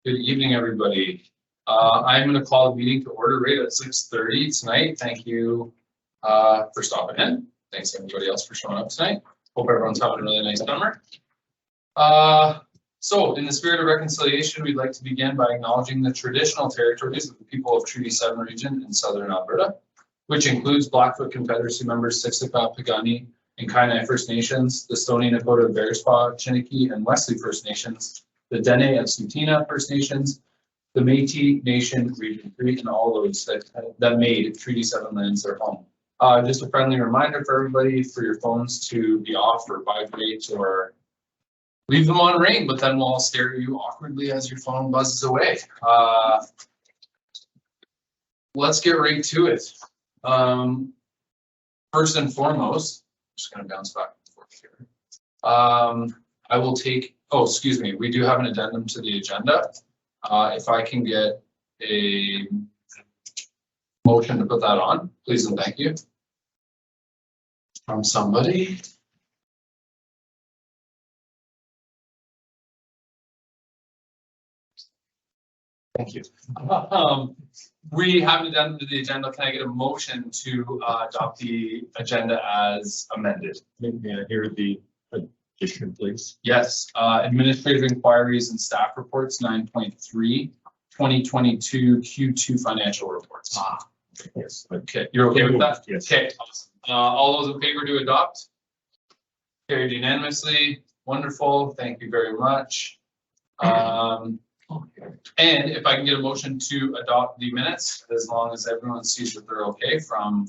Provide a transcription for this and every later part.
Good evening, everybody. I'm going to call the meeting to order right at 6:30 tonight. Thank you for stopping in. Thanks everybody else for showing up tonight. Hope everyone's having a really nice summer. So in the spirit of reconciliation, we'd like to begin by acknowledging the traditional territories of the people of Treaty 7 region in southern Alberta, which includes Blackfoot Confederacy members Siksika, Piikani, and Kainai First Nations, the Stoney Nakoda, Bearspaw, Chiniki, and Wesley First Nations, the Dene of Tsuut'ina First Nations, the Métis Nation Region 3, and all those that made Treaty 7 lands their home. Just a friendly reminder for everybody for your phones to be off or vibrate or leave them on ring, but then we'll all stare at you awkwardly as your phone buzzes away. Let's get right to it. First and foremost, I'm just going to bounce back and forth here. I will take, oh, excuse me, we do have an addendum to the agenda. If I can get a motion to put that on, please and thank you. From somebody. Thank you. We have an addendum to the agenda. Can I get a motion to adopt the agenda as amended? May I hear the addition, please? Yes. Administrative inquiries and staff reports 9.3, 2022 Q2 financial reports. Yes. Okay, you're okay with that? Yes. Okay, awesome. All those in favor to adopt? Carried unanimously. Wonderful. Thank you very much. And if I can get a motion to adopt the minutes, as long as everyone sees that they're okay from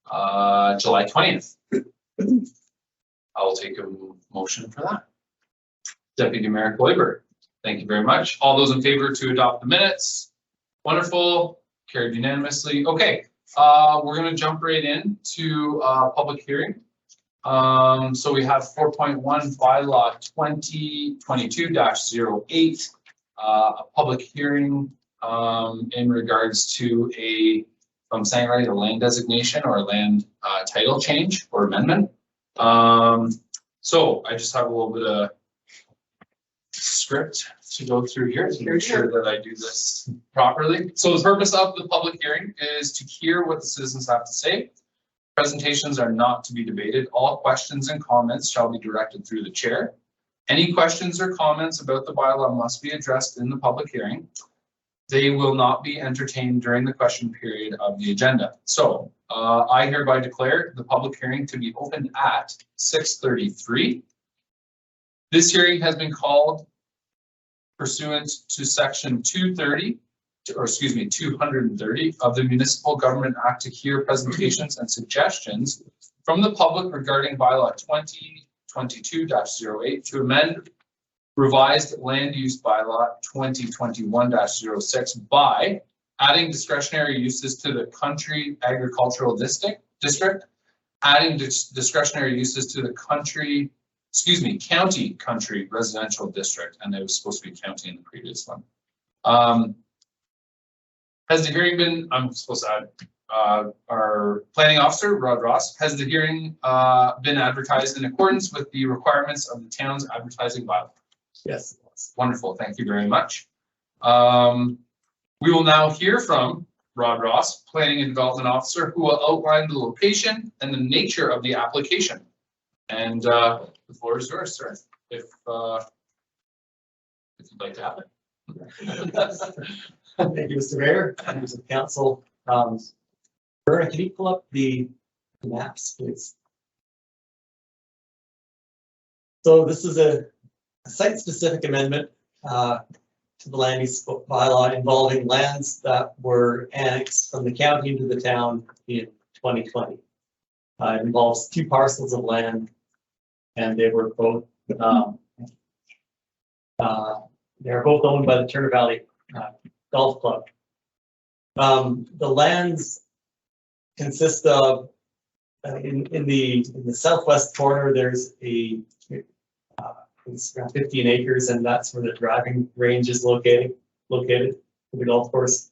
July 20th. I will take a motion for that. Deputy Mayor Kloiber, thank you very much. All those in favor to adopt the minutes? Wonderful. Carried unanimously. Okay, we're going to jump right into public hearing. So we have 4.1 bylaw 2022-08. A public hearing in regards to if I'm saying right, a land designation or a land title change or amendment. So I just have a little bit of script to go through here to make sure that I do this properly. So the purpose of the public hearing is to hear what the citizens have to say. Presentations are not to be debated. All questions and comments shall be directed through the chair. Any questions or comments about the bylaw must be addressed in the public hearing. They will not be entertained during the question period of the agenda. So I hereby declare the public hearing to be opened at 6:33. This hearing has been called pursuant to section 230 of the Municipal Government Act to hear presentations and suggestions from the public regarding bylaw 2022-08 to amend revised land use bylaw 2021-06 by adding discretionary uses to the country agricultural district, adding discretionary uses to the county country residential district, and it was supposed to be county in the previous one. Has the hearing been, I'm supposed to add, our planning officer, Rod Ross, has the hearing been advertised in accordance with the requirements of the town's advertising bylaw? Yes. Wonderful, thank you very much. We will now hear from Rod Ross, Planning and Development Officer, who will outline the location and the nature of the application. And the floor is yours, sir, if you'd like to have it. Thank you, Mr. Mayor, members of council. Verna, can you pull up the maps, please? So this is a site-specific amendment to the land use bylaw involving lands that were annexed from the county into the town in 2020. It involves two parcels of land, and they were both owned by the Turner Valley Golf Club. The lands consist of in the southwest corner. There's it's around 15 acres, and that's where the driving range is located for the golf course.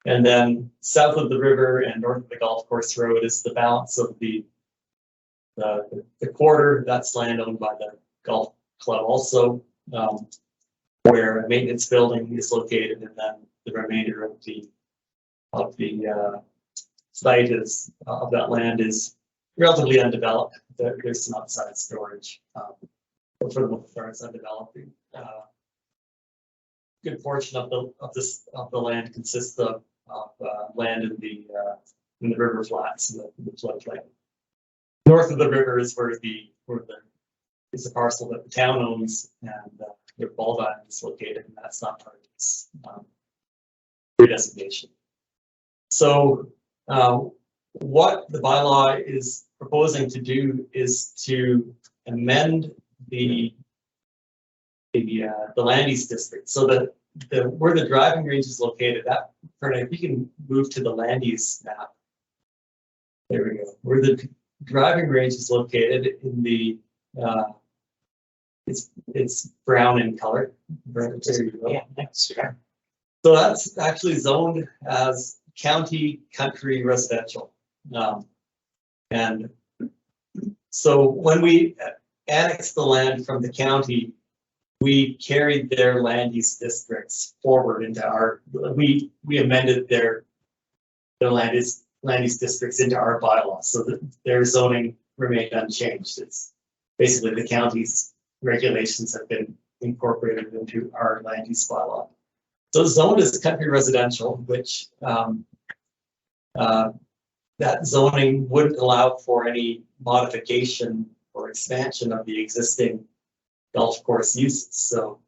And then south of the river and north of the golf course road is the balance of the quarter. That's land owned by the golf club also. where a maintenance building is located, and then the remainder of the site is, of that land is relatively undeveloped. There's some outside storage, but for the most part, it's undeveloped. Good portion of the land consists of land in the river flats, in the floodplain. North of the river is where is the parcel that the town owns, and where Bulldog is located, and that's not part of this redesignation. So what the bylaw is proposing to do is to amend the land use district so that where the driving range is located, that, if you can move to the land use map. There we go. Where the driving range is located in the it's brown in color. There you go. Yeah, that's fair. So that's actually zoned as county country residential. And so when we annexed the land from the county, we carried their land use districts forward into our, we amended their land use districts into our bylaws so that their zoning remained unchanged. It's basically the county's regulations have been incorporated into our land use bylaw. So zoned as country residential, which that zoning wouldn't allow for any modification or expansion of the existing golf course uses. So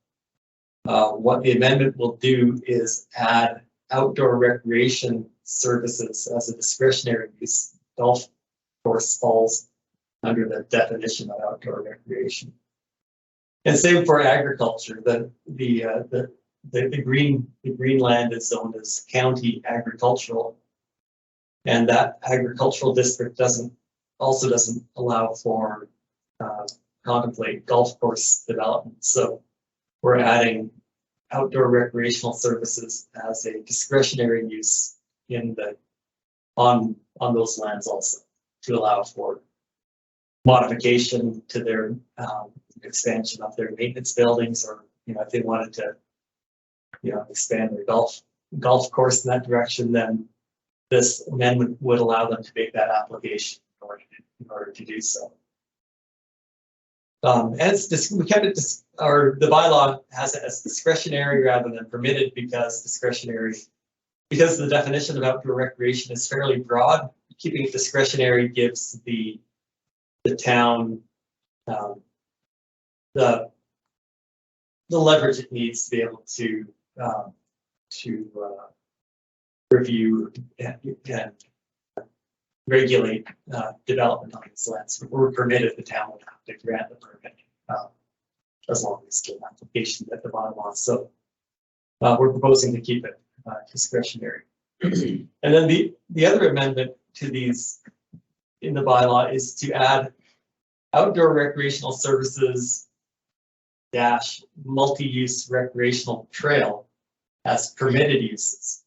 what the amendment will do is add outdoor recreation services as a discretionary use. Golf course falls under the definition of outdoor recreation. And same for agriculture. The green land is zoned as county agricultural, and that agricultural district also doesn't allow for contemplate golf course development. So we're adding outdoor recreational services as a discretionary use on those lands also, to allow for modification to their expansion of their maintenance buildings, or if they wanted to expand their golf course in that direction, then this amendment would allow them to make that application in order to do so. And we kept it, or the bylaw has it as discretionary rather than permitted, because the definition of outdoor recreation is fairly broad. Keeping it discretionary gives the town the leverage it needs to be able to review and regulate development on these lands. If we're permitted, the town would have to grant the permit as long as the application that the bylaw. So we're proposing to keep it discretionary. And then the other amendment to these in the bylaw is to add outdoor recreational services - multi-use recreational trail as permitted uses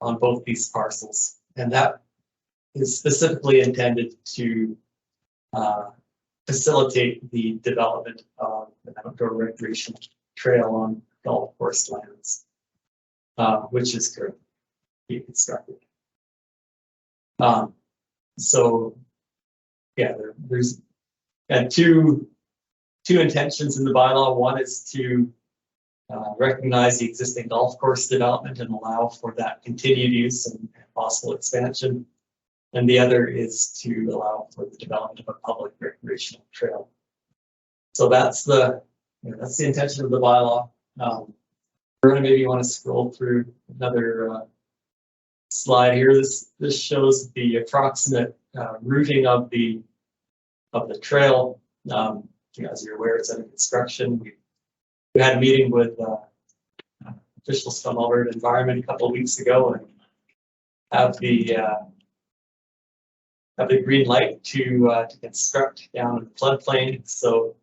on both these parcels. And that is specifically intended to facilitate the development of an outdoor recreational trail on golf course lands, which is currently being constructed. So yeah, there's two intentions in the bylaw. One is to recognize the existing golf course development and allow for that continued use and possible expansion. And the other is to allow for the development of a public recreational trail. So that's the intention of the bylaw. Verna, maybe you want to scroll through another slide here. This shows the approximate routing of the trail. As you're aware, it's under construction. We had a meeting with officials from Alberta Environment a couple of weeks ago, and have the green light to construct down in the floodplain. So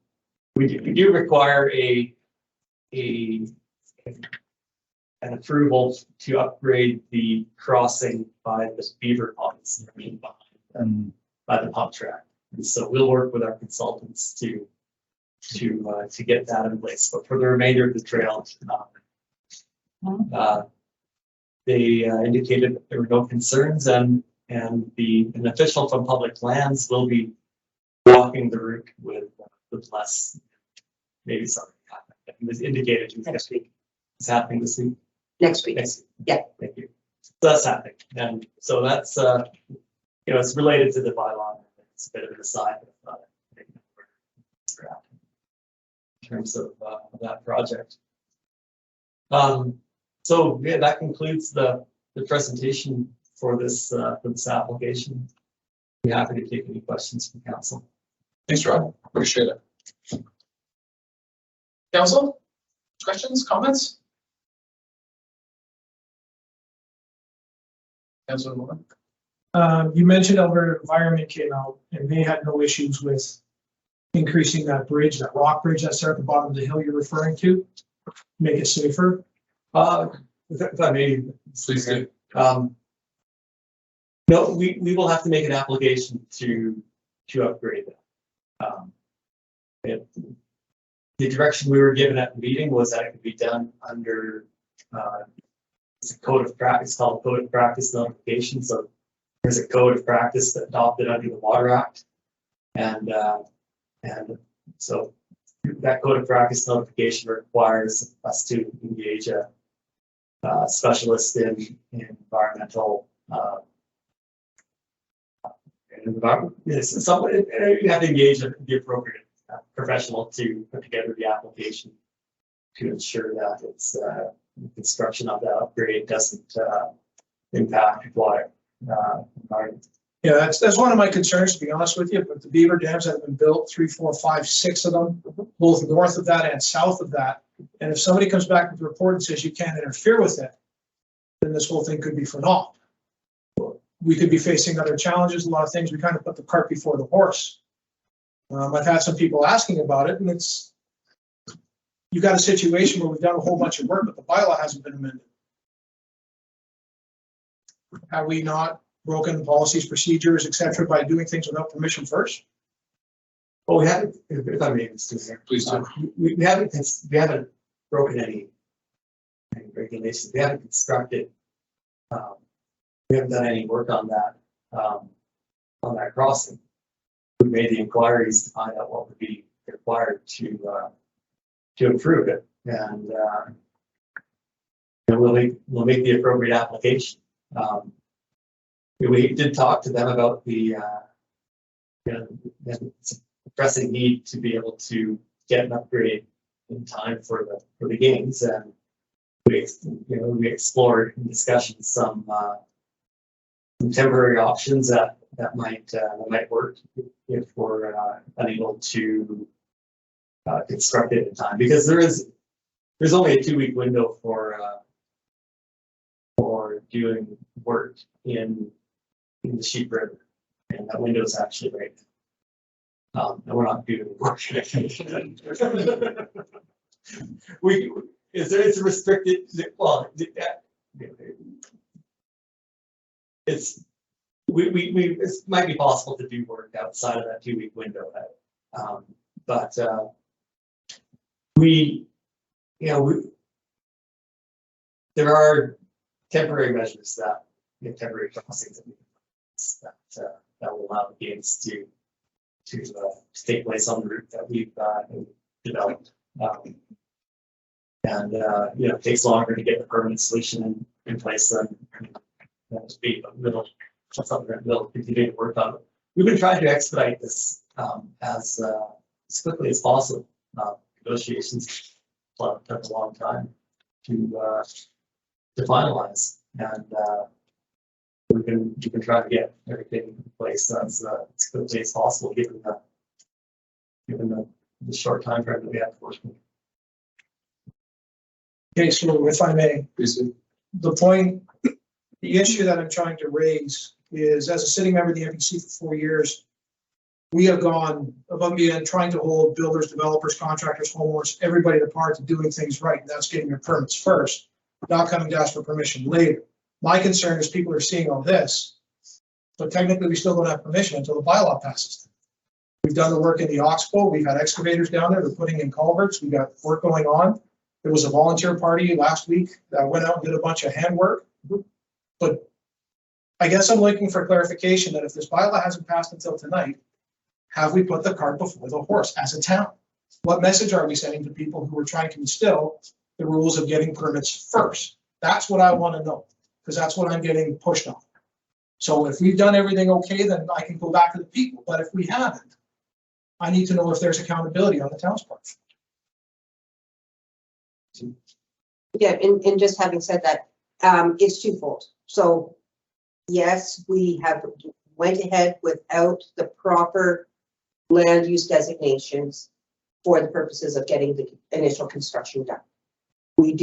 we do require an approval to upgrade the crossing by the beaver ponds by the pump track. And so we'll work with our consultants to to get that in place. But for the remainder of the trail, they indicated that there were no concerns, and an official from Public Lands will be walking the route with less, maybe something happened. It was indicated Next week. it's happening this week. Next week. Next week. Yeah. Thank you. So that's happening, and so that's it's related to the bylaw. It's a bit of an aside, but in terms of that project. So yeah, that concludes the presentation for this application. Be happy to take any questions from council. Thanks, Rob. Appreciate it. Council, questions, comments? Councilor Moore? You mentioned Alberta Environment came out and they had no issues with increasing that bridge, that rock bridge that's there at the bottom of the hill you're referring to, make it safer. If I may, Please do. No, we will have to make an application to upgrade that. The direction we were given at the meeting was that it could be done under it's a code of practice called Code of Practice Notification. So there's a code of practice that adopted under the Water Act, and so that code of practice notification requires us to engage a specialist in environmental. You have to engage the appropriate professional to put together the application to ensure that it's construction of that upgrade doesn't impact water environment. Yeah, that's one of my concerns, to be honest with you, but the beaver dams that have been built, 3, 4, 5, 6 of them, both north of that and south of that. And if somebody comes back with a report and says you can't interfere with it, then this whole thing could be for naught. We could be facing other challenges, a lot of things. We kind of put the cart before the horse. I've had some people asking about it, and you've got a situation where we've done a whole bunch of work, but the bylaw hasn't been amended. Have we not broken policies, procedures, et cetera, by doing things without permission first? Well, we haven't, if I may, Mr. Mayor. Please do. We haven't broken any regulations. We haven't constructed. We haven't done any work on that crossing. We made the inquiries to find out what would be required to improve it, and we'll make the appropriate application. We did talk to them about the pressing need to be able to get an upgrade in time for the games, and we explored in discussion some temporary options that might work if we're unable to construct it in time, because there's only a 2-week window for doing work in the Sheep River, and that window is actually right now. And we're not doing work. It's a restricted. Well, it might be possible to do work outside of that 2-week window, but there are temporary measures temporary crossings that will allow the games to take place on the route that we've developed. It takes longer to get the permanent solution in place than to be, but something that we'll continue to work on. We've been trying to expedite this as quickly as possible. Negotiations took a long time to finalize, and we've been trying to get everything in place as quickly as possible, given the short time frame that we have to work with. Okay, so if I may, Please do. the issue that I'm trying to raise is, as a sitting member of the MPC for 4 years, we have gone above and beyond trying to hold builders, developers, contractors, homeowners, everybody to part to doing things right. And that's getting your permits first, not coming to ask for permission later. My concern is people are seeing all this, but technically we still don't have permission until the bylaw passes. We've done the work in the Oxbow. We've had excavators down there. They're putting in culverts. We've got work going on. There was a volunteer party last week that went out and did a bunch of handwork. But I guess I'm looking for clarification that if this bylaw hasn't passed until tonight, have we put the cart before the horse as a town? What message are we sending to people who are trying to instill the rules of getting permits first? That's what I want to know, because that's what I'm getting pushed on. So if we've done everything okay, then I can go back to the people. But if we haven't, I need to know if there's accountability on the town's part. Yeah, and just having said that, it's twofold. So yes, we have went ahead without the proper land use designations for the purposes of getting the initial construction done. We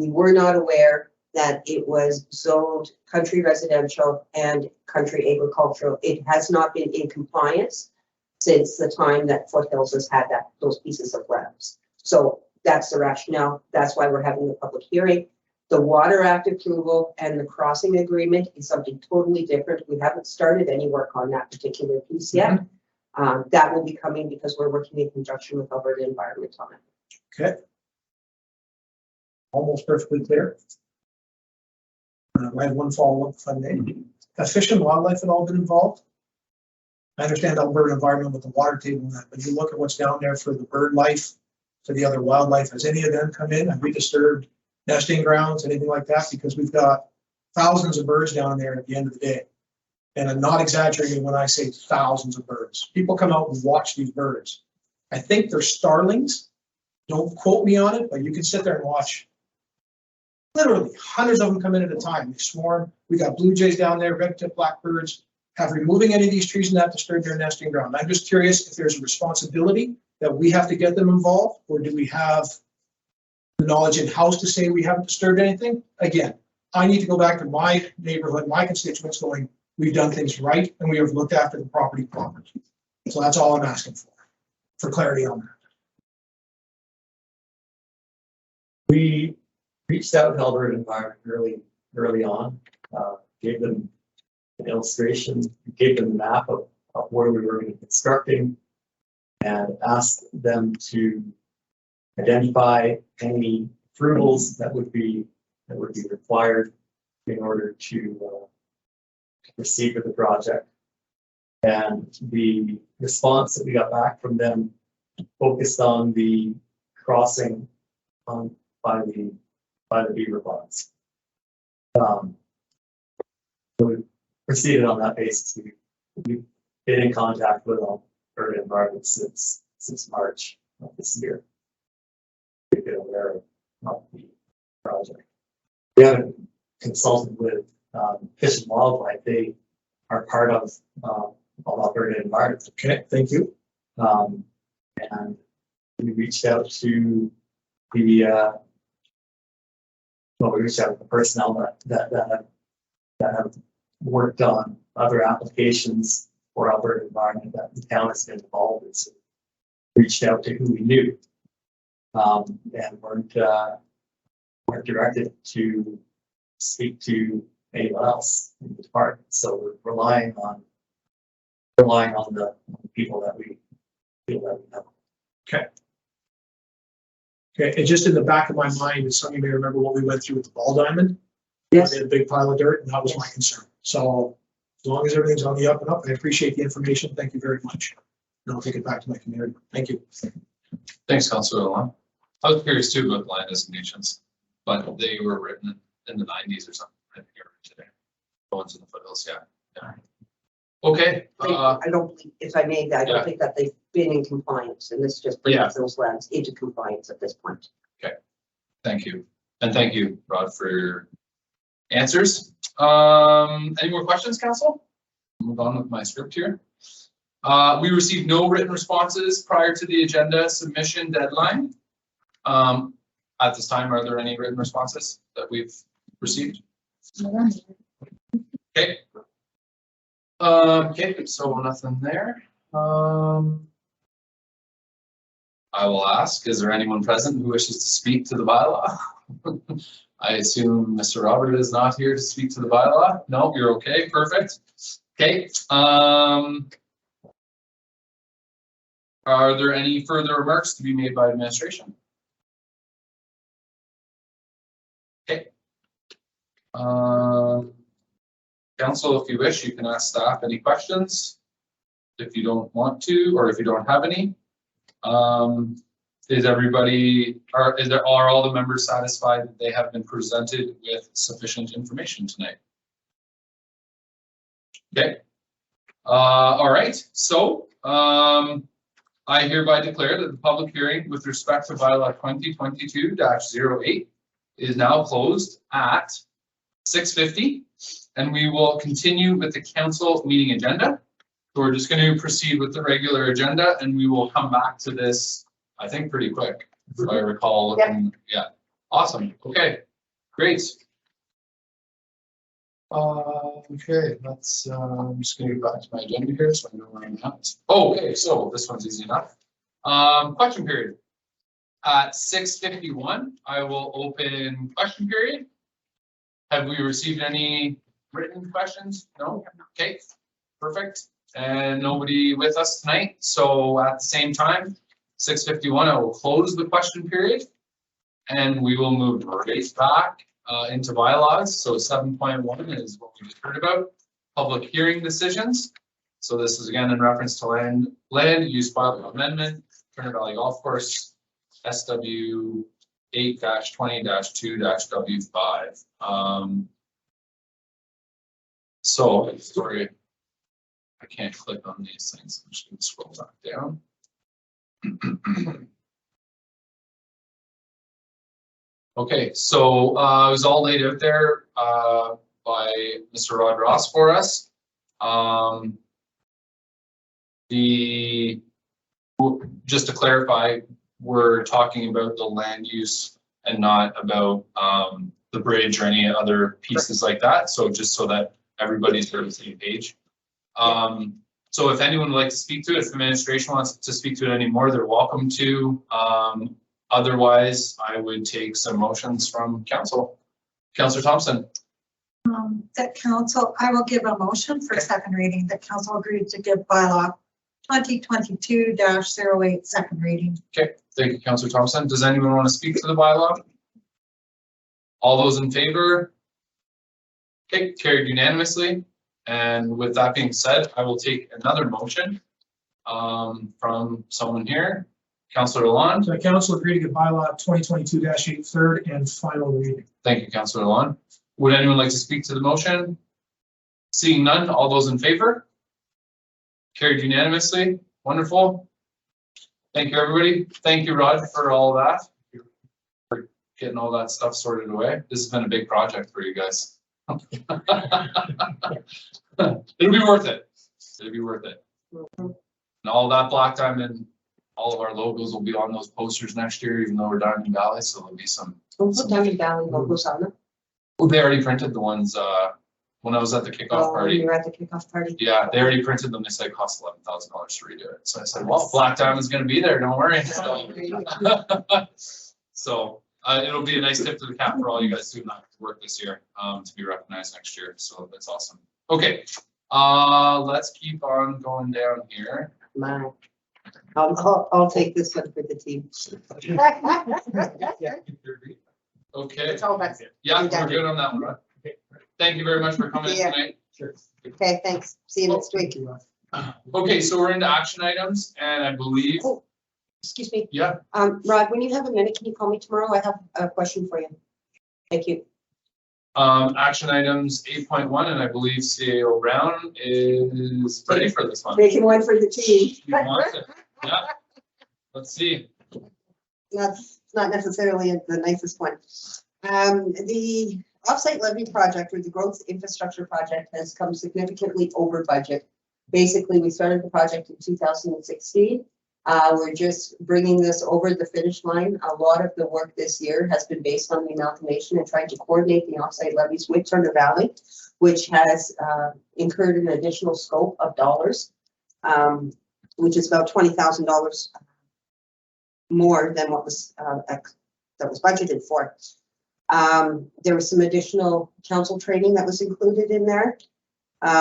were not aware that it was zoned country residential and country agricultural. It has not been in compliance since the time that Foothills has had those pieces of lands. So that's the rationale. That's why we're having the public hearing. The Water Act approval and the crossing agreement is something totally different. We haven't started any work on that particular piece yet. That will be coming because we're working in conjunction with Alberta Environment on it. Okay. Almost perfectly clear. I have one follow-up if I may. Have Fish and Wildlife at all been involved? I understand Alberta Environment with the water table and that, but you look at what's down there for the bird life, for the other wildlife. Has any of them come in? Have we disturbed nesting grounds, anything like that? Because we've got thousands of birds down there at the end of the day. And I'm not exaggerating when I say thousands of birds. People come out and watch these birds. I think they're starlings. Don't quote me on it, but you can sit there and watch. Literally hundreds of them come in at a time. They swarm. We got blue jays down there, red-tipped blackbirds. Have removing any of these trees and that disturbed their nesting ground? I'm just curious if there's a responsibility that we have to get them involved, or do we have the knowledge in-house to say we haven't disturbed anything? Again, I need to go back to my neighborhood, my constituents going, we've done things right and we have looked after the property properly. So that's all I'm asking for clarity on that. We reached out to Alberta Environment early on, gave them an illustration, gave them a map of where we were going to be constructing, and asked them to identify any approvals that would be required in order to proceed with the project. And the response that we got back from them focused on the crossing by the beaver ponds. So we proceeded on that basis. We've been in contact with Alberta Environment since March of this year. We've been aware of the project. We haven't consulted with Fish and Wildlife. They are part of Alberta Environment. Okay, thank you. And we reached out to the personnel that have worked on other applications for Alberta Environment that the town has been involved in. So reached out to who we knew, and weren't directed to speak to anyone else in the department. So we're relying on the people that we feel that we know. Okay. Okay, and just in the back of my mind, as some of you may remember what we went through with the ball diamond. Yes. We had a big pile of dirt, and that was my concern. So as long as everything's on the up and up, I appreciate the information. Thank you very much. And I'll take it back to my community. Thank you. Thanks, Councilor Lalonde. I was curious too about land designations, but they were written in the 90s or something. I think you're right today. The ones in the foothills, yeah. Okay. I don't believe, if I may, I Yeah. don't think that they've been in compliance, and this just Yeah. brings those lands into compliance at this point. Thank you. And thank you, Rod, for your answers. Any more questions, council? Move on with my script here. We received no written responses prior to the agenda submission deadline. At this time, are there any written responses that we've received? Okay. Okay, so nothing there. I will ask, is there anyone present who wishes to speak to the bylaw? I assume Mr. Robert is not here to speak to the bylaw. No, you're okay, perfect. Okay, Are there any further remarks to be made by administration? Okay. Council, if you wish, you can ask staff any questions. If you don't want to, or if you don't have any. Is everybody, are all the members satisfied that they have been presented with sufficient information tonight? Okay. All right, so I hereby declare that the public hearing with respect to bylaw 2022-08 is now closed at 6:50, and we will continue with the council meeting agenda. So we're just going to proceed with the regular agenda, and we will come back to this, I think, pretty quick, if I recall. Yeah, awesome. Okay, great. Okay, let's, I'm just gonna go back to my agenda here so I know where I'm at. Oh, okay, so this one's easy enough. Question period. At 6:51, I will open question period. Have we received any written questions? No? Okay, perfect. And nobody with us tonight. So at the same time, 6:51, I will close the question period. And we will move right back into bylaws. So 7.1 is what we just heard about, public hearing decisions. So this is again in reference to land use bylaw amendment, Turner Valley Golf Course, SW 8-20-2-W5. So sorry, I can't click on these things. I'm just going to scroll back down. Okay, so it was all laid out there by Mr. Rod Ross for us. Just to clarify, we're talking about the land use and not about the bridge or any other pieces like that. So just so that everybody's on the same page. So if anyone would like to speak to it, if administration wants to speak to it anymore, they're welcome to. Otherwise, I would take some motions from council. Councillor Thompson. That council, I will give a motion for second reading. That council agreed to give bylaw 2022-08 second reading. Okay, thank you, Councillor Thompson. Does anyone want to speak to the bylaw? All those in favor? Okay, carried unanimously. And with that being said, I will take another motion from someone here. Councillor Lalonde. So council agreed to give bylaw 2022-8 third and final reading. Thank you, Councillor Lalonde. Would anyone like to speak to the motion? Seeing none, all those in favor? Carried unanimously. Wonderful. Thank you, everybody. Thank you, Rod, for all of that. For getting all that stuff sorted away. This has been a big project for you guys. It'll be worth it. It'll be worth it. And all that black diamond, all of our logos will be on those posters next year, even though we're Diamond Valley. So there'll be some. We'll put Diamond Valley logos on them. Well, they already printed the ones when I was at the kickoff party. You were at the kickoff party. Yeah, they already printed them. They said it cost $11,000 to redo it. So I said, well, Black Diamond's going to be there. Don't worry. So it'll be a nice tip to the cap for all you guys who not work this year to be recognized next year. So that's awesome. Okay, let's keep on going down here. I'll take this one for the team. Okay. That's all that's it. Yeah, we're good on that one, right? Thank you very much for coming in Yeah. tonight. Okay, thanks. See you next week. Okay, so we're into action items, and I believe, Oh, excuse me. yeah, Rod, when you have a minute, can you call me tomorrow? I have a question for you. Thank you. action items 8.1, and I believe CAO Brown is ready for this one. Making one for the team. She wants it. Yeah. Let's see. That's not necessarily the nicest one. The offsite levy project or the growth infrastructure project has come significantly over budget. Basically, we started the project in 2016. We're just bringing this over the finish line. A lot of the work this year has been based on the amalgamation and trying to coordinate the offsite levies with Turner Valley, which has incurred an additional scope of dollars, which is about $20,000 more than what was that was budgeted for. There was some additional council training that was included in there.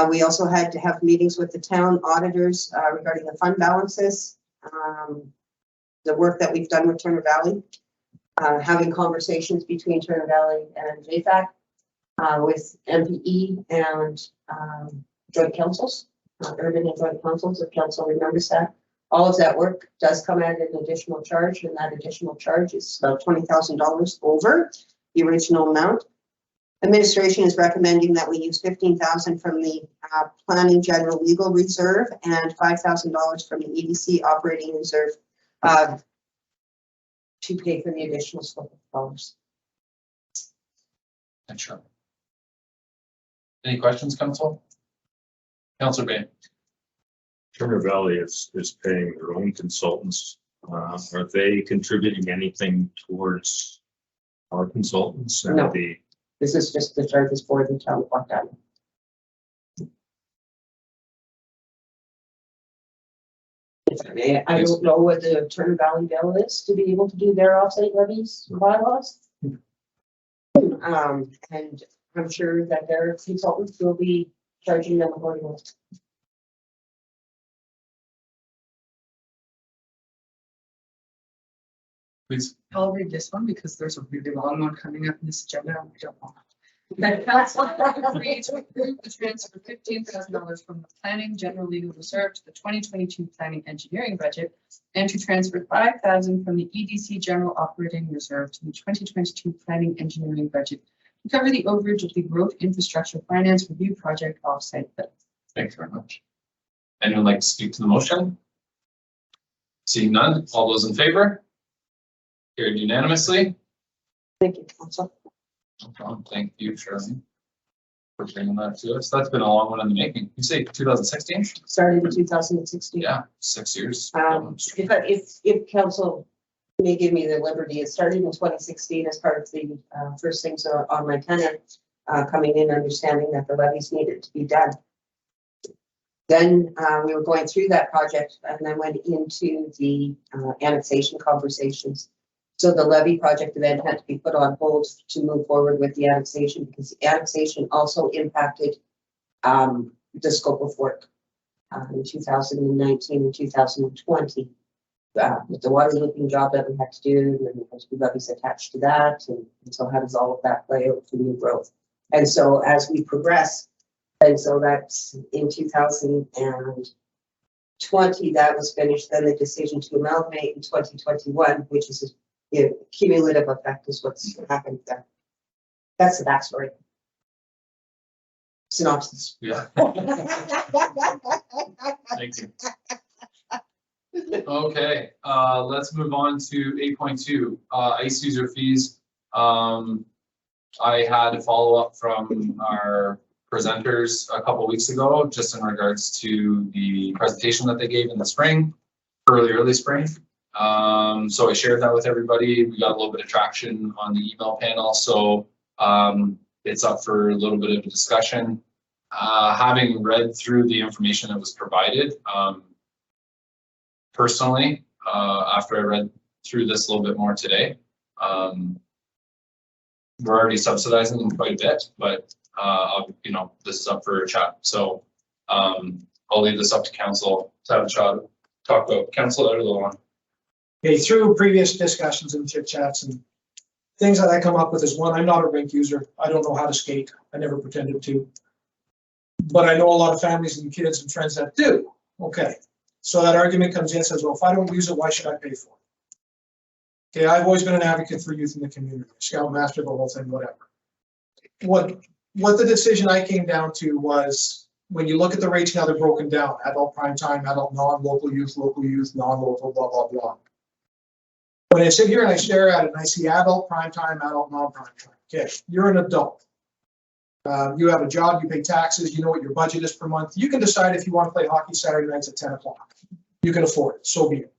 We also had to have meetings with the town auditors regarding the fund balances. the work that we've done with Turner Valley, having conversations between Turner Valley and JFAC, with MPE and joint councils, urban and joint councils, if council remembers that. All of that work does come at an additional charge, and that additional charge is about $20,000 over the original amount. Administration is recommending that we use $15,000 from the planning general legal reserve and $5,000 from the EDC operating reserve to pay for the additional scope of dollars. Sure. Any questions, council? Councilor Bain. Turner Valley is paying their own consultants. Are they contributing anything towards our consultants? And No. the This is just the charges for the town of Buck Island. I don't know what the Turner Valley bill is to be able to do their offsite levies bylaws. And I'm sure that their consultants will be charging them accordingly. Please. I'll read this one because there's a really long one coming up in this agenda. and we don't want it. That council agreed to approve the transfer of $15,000 from the planning general legal reserve to the 2022 planning engineering budget, and to transfer $5,000 from the EDC general operating reserve to the 2022 planning engineering budget to cover the overage of the growth infrastructure finance review project offsite bill. Thanks very much. Anyone like to speak to the motion? Seeing none, all those in favor? Carried unanimously. Thank you, council. No problem. Thank you, Shirley, for bringing that to us. That's been a long one in the making. You say 2016? Started in 2016. Yeah, 6 years. If council may give me the liberty, it started in 2016 as part of the first things on my tenant coming in, understanding that the levies needed to be done. Then we were going through that project and then went into the annexation conversations. So the levy project then had to be put on hold to move forward with the annexation, because the annexation also impacted the scope of work in 2019 and 2020. With the water looping job that we had to do, and then there's levies attached to that, and so how does all of that play out for new growth? And so as we progress, and so that's in 2020 that was finished. Then the decision to amalgamate in 2021, which is a cumulative effect, is what's happened there. That's the backstory. Synopsis. Yeah, thank you. Okay, let's move on to 8.2, ice user fees. I had a follow-up from our presenters a couple weeks ago, just in regards to the presentation that they gave in the spring, early spring. So I shared that with everybody. We got a little bit of traction on the email panel, so it's up for a little bit of a discussion. Having read through the information that was provided, personally, after I read through this a little bit more today, we're already subsidizing them quite a bit, but you know, this is up for a chat. So I'll leave this up to council to have a chat, talk about. Council out of the lawn. Okay, through previous discussions and chit chats and things that I come up with is, one, I'm not a rink user. I don't know how to skate. I never pretended to. But I know a lot of families and kids and friends that do. Okay, so that argument comes in and says, well, if I don't use it, why should I pay for it? Okay, I've always been an advocate for youth in the community, scoutmaster, the whole thing, whatever. What the decision I came down to was, when you look at the rates now, they're broken down: adult prime time, adult non-local youth, non-local, blah, blah, blah. When I sit here and I stare at it and I see adult prime time, adult non-prime time. Okay, you're an adult. You have a job, you pay taxes, you know what your budget is per month. You can decide if you want to play hockey Saturday nights at 10 o'clock. You can afford it, so be it.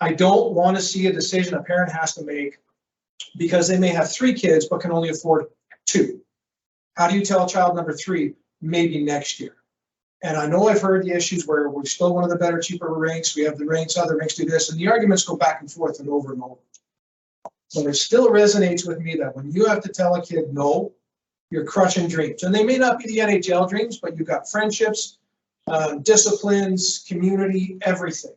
I don't want to see a decision a parent has to make because they may have 3 kids but can only afford 2. How do you tell child number 3 maybe next year? And I know I've heard the issues where we're still one of the better, cheaper rinks. We have the rinks, other rinks do this, and the arguments go back and forth and over and over. But it still resonates with me that when you have to tell a kid no, you're crushing dreams. And they may not be the NHL dreams, but you've got friendships, disciplines, community, everything.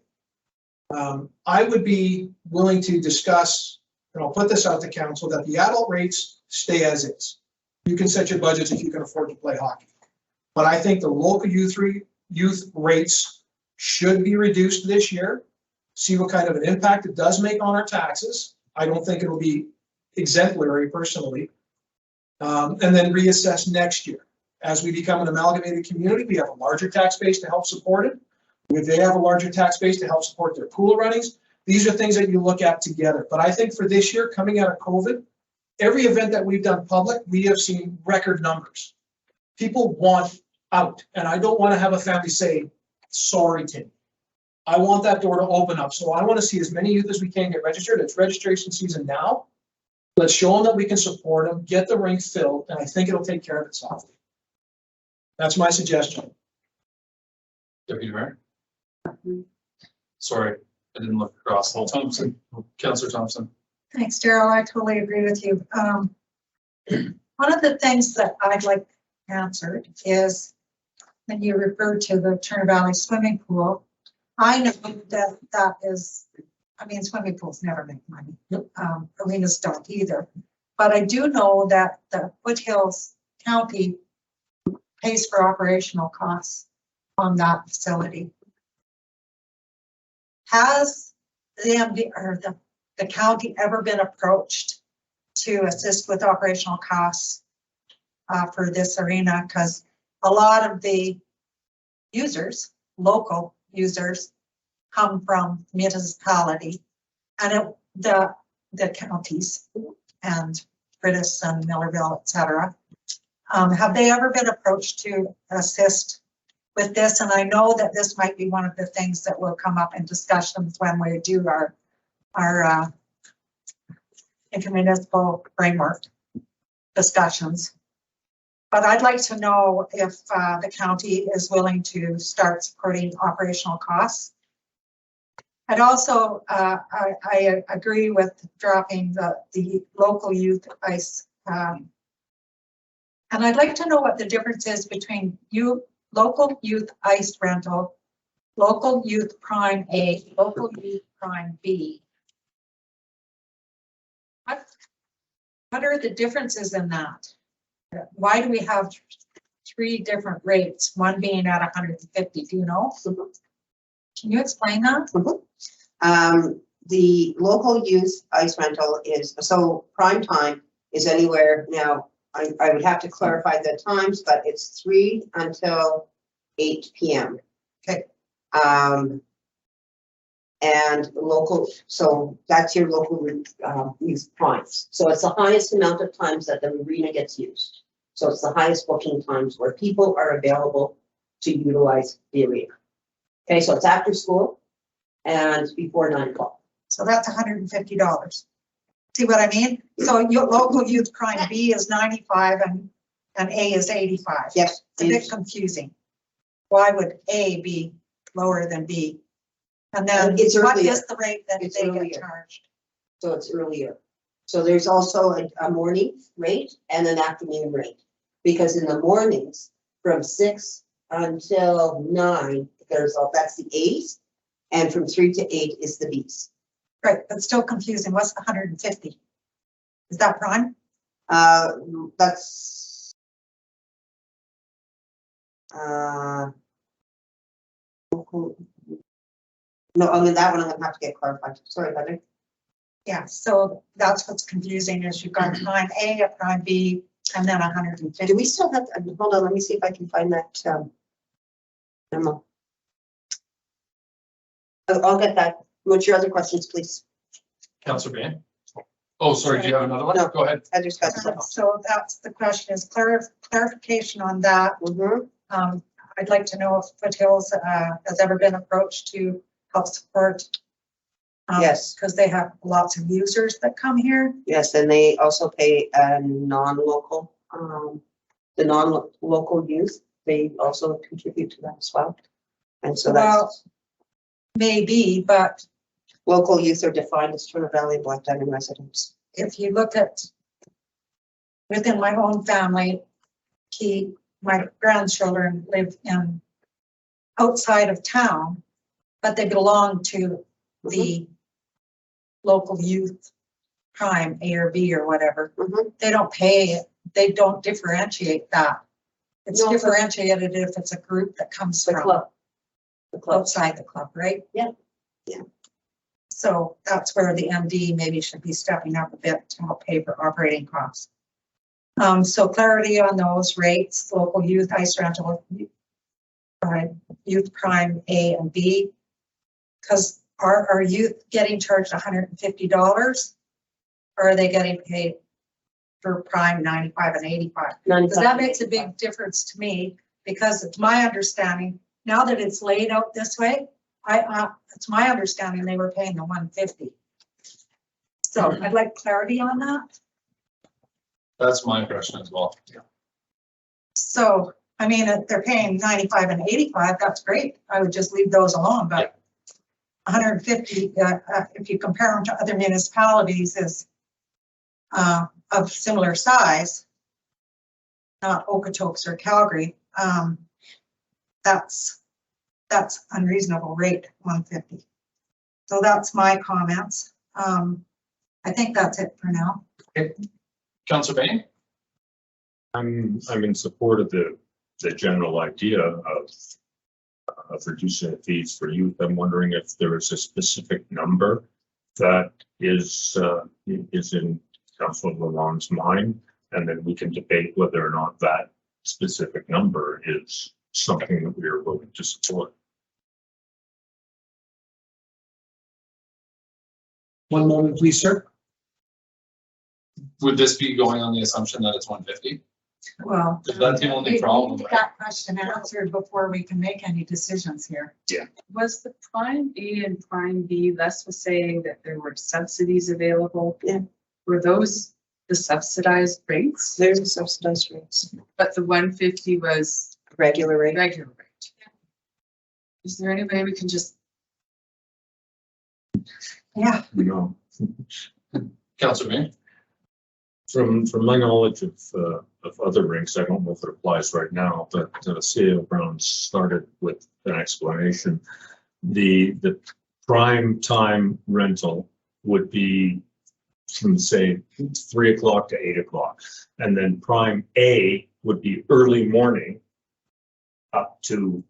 I would be willing to discuss, and I'll put this out to council, that the adult rates stay as is. You can set your budgets if you can afford to play hockey. But I think the local youth rates should be reduced this year. See what kind of an impact it does make on our taxes. I don't think it'll be exemplary personally. And then reassess next year. As we become an amalgamated community, we have a larger tax base to help support it. If they have a larger tax base to help support their pool runnings, these are things that you look at together. But I think for this year, coming out of COVID, every event that we've done public, we have seen record numbers. People want out, and I don't want to have a family say, sorry, Tim. I want that door to open up. So I want to see as many youth as we can get registered. It's registration season now. Let's show them that we can support them, get the rink filled, and I think it'll take care of itself. That's my suggestion. Deputy Mayor? Sorry, I didn't look across. Thompson, Councillor Thompson. Thanks, Daryl. I totally agree with you. One of the things that I'd like answered is when you referred to the Turner Valley swimming pool. I know that that is, I mean, swimming pools never make money. Arenas don't either. But I do know that the Foothills County pays for operational costs on that facility. Has the MD or the county ever been approached to assist with operational costs for this arena? Because a lot of the users, local users, come from municipality and the counties and British and Millerville, etc. Have they ever been approached to assist with this? And I know that this might be one of the things that will come up in discussions when we do our intermunicipal framework discussions. But I'd like to know if the county is willing to start supporting operational costs. I'd also, I agree with dropping the local youth ice. And I'd like to know what the difference is between local youth ice rental, local youth prime A, local youth prime B. What are the differences in that? Why do we have three different rates, one being at 150? Do you know? Can you explain that? The local youth ice rental is, so prime time is anywhere now. I would have to clarify the times, but it's 3 until 8 p.m. Okay. And local, so that's your local youth primes. So it's the highest amount of times that the arena gets used. So it's the highest booking times where people are available to utilize the arena. Okay, so it's after school and before 9 o'clock. So that's $150. See what I mean? So your local youth prime B is 95 and A is 85. Yes. It's a bit confusing. Why would A be lower than B? And then It's what earlier. is the rate that It's they earlier. get charged? So it's earlier. So there's also a morning rate and an afternoon rate. Because in the mornings, from 6 until 9, that's the A's, and from 3 to 8 is the B's. Right, but still confusing. What's the 150? Is that prime? That's no, I mean, that one I'm gonna have to get clarified. Sorry, Heather. Yeah, so that's what's confusing is you've got prime A, a prime B, and then 150. Do we still have, hold on, let me see if I can find that memo. I'll get that. What's your other questions, please? Councillor Bain? Oh, sorry, do you have another one? No. Go ahead. Heather's got some. So that's the question is clarification on that. I'd like to know if Foothills has ever been approached to help support. Yes. Because they have lots of users that come here. Yes, and they also pay non-local, the non-local youth, they also contribute to that as well. And so Well, that's, maybe, but local youth are defined as Turner Valley and Black Diamond residents. if you look at within my own family, my grandchildren live in outside of town, but they belong to the local youth prime, A or B or whatever. Mhm. They don't pay, they don't differentiate that. It's No. differentiated if it's a group that comes The from club. The club. outside the club, right? Yeah. Yeah. So that's where the MD maybe should be stepping up a bit to help pay for operating costs. So clarity on those rates, local youth, ice rental, youth prime A and B. Because are youth getting charged $150? Or are they getting paid for prime 95 and 85? Because that makes a big difference to me, because it's my understanding, now that it's laid out this way, it's my understanding they were paying the 150. So I'd like clarity on that. That's my impression as well. So, I mean, if they're paying 95 and 85, that's great. I would just leave those alone, but 150, if you compare them to other municipalities, is of similar size, not Okotoks or Calgary, that's unreasonable rate, 150. So that's my comments. I think that's it for now. Councillor Bain? I'm in support of the general idea of reducing the fees for youth. I'm wondering if there is a specific number that is in Councilor Lalonde's mind, and then we can debate whether or not that specific number is something that we are willing to support. One moment, please, sir. Would this be going on the assumption that it's 150? Well, That's the only we problem, need right? that question answered before we can make any decisions here. Was the prime A and prime B, Les was saying that there were subsidies available? Yeah. Were those the subsidized rates? There's a subsidized rates, But the 150 was regular rate. regular rate? Is there any way we can just, Yeah, You know, Councillor Bain? from my knowledge of other rinks, I don't know if it applies right now, but CAO Brown started with an explanation. The prime time rental would be from say 3 o'clock to 8 o'clock. And then prime A would be early morning up to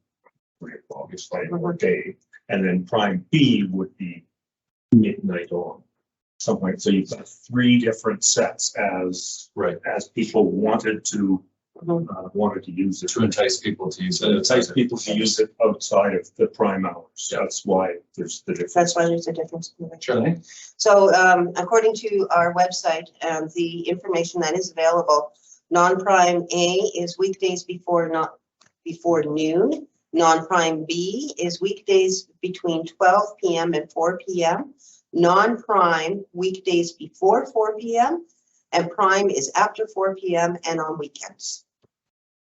3 o'clock, obviously, or day. And then prime B would be midnight on. Something, so you've got 3 different sets as people wanted to use it. To entice people to use it. Entice people to use it outside of the prime hours. That's why there's the difference. That's why there's a difference. Sure. So according to our website, the information that is available, non-prime A is weekdays before noon. Non-prime B is weekdays between 12 p.m. and 4 p.m. Non-prime weekdays before 4 p.m. and prime is after 4 p.m. and on weekends.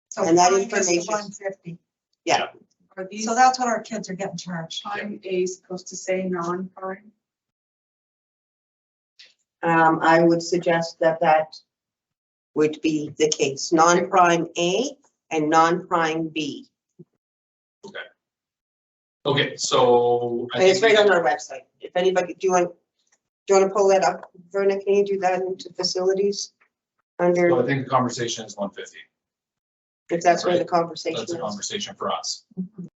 so And that prime is the information- 150. Yeah, are these So that's what our kids are getting charged. prime A supposed to say non-prime? I would suggest that would be the case. Non-prime A and non-prime B. Okay, so. I And it's think we right on can- our website. If anybody, do you want to pull that up? Verna, can you do that into facilities? So Under, I think the conversation is 150. if that's where the conversation That's a is. conversation for us.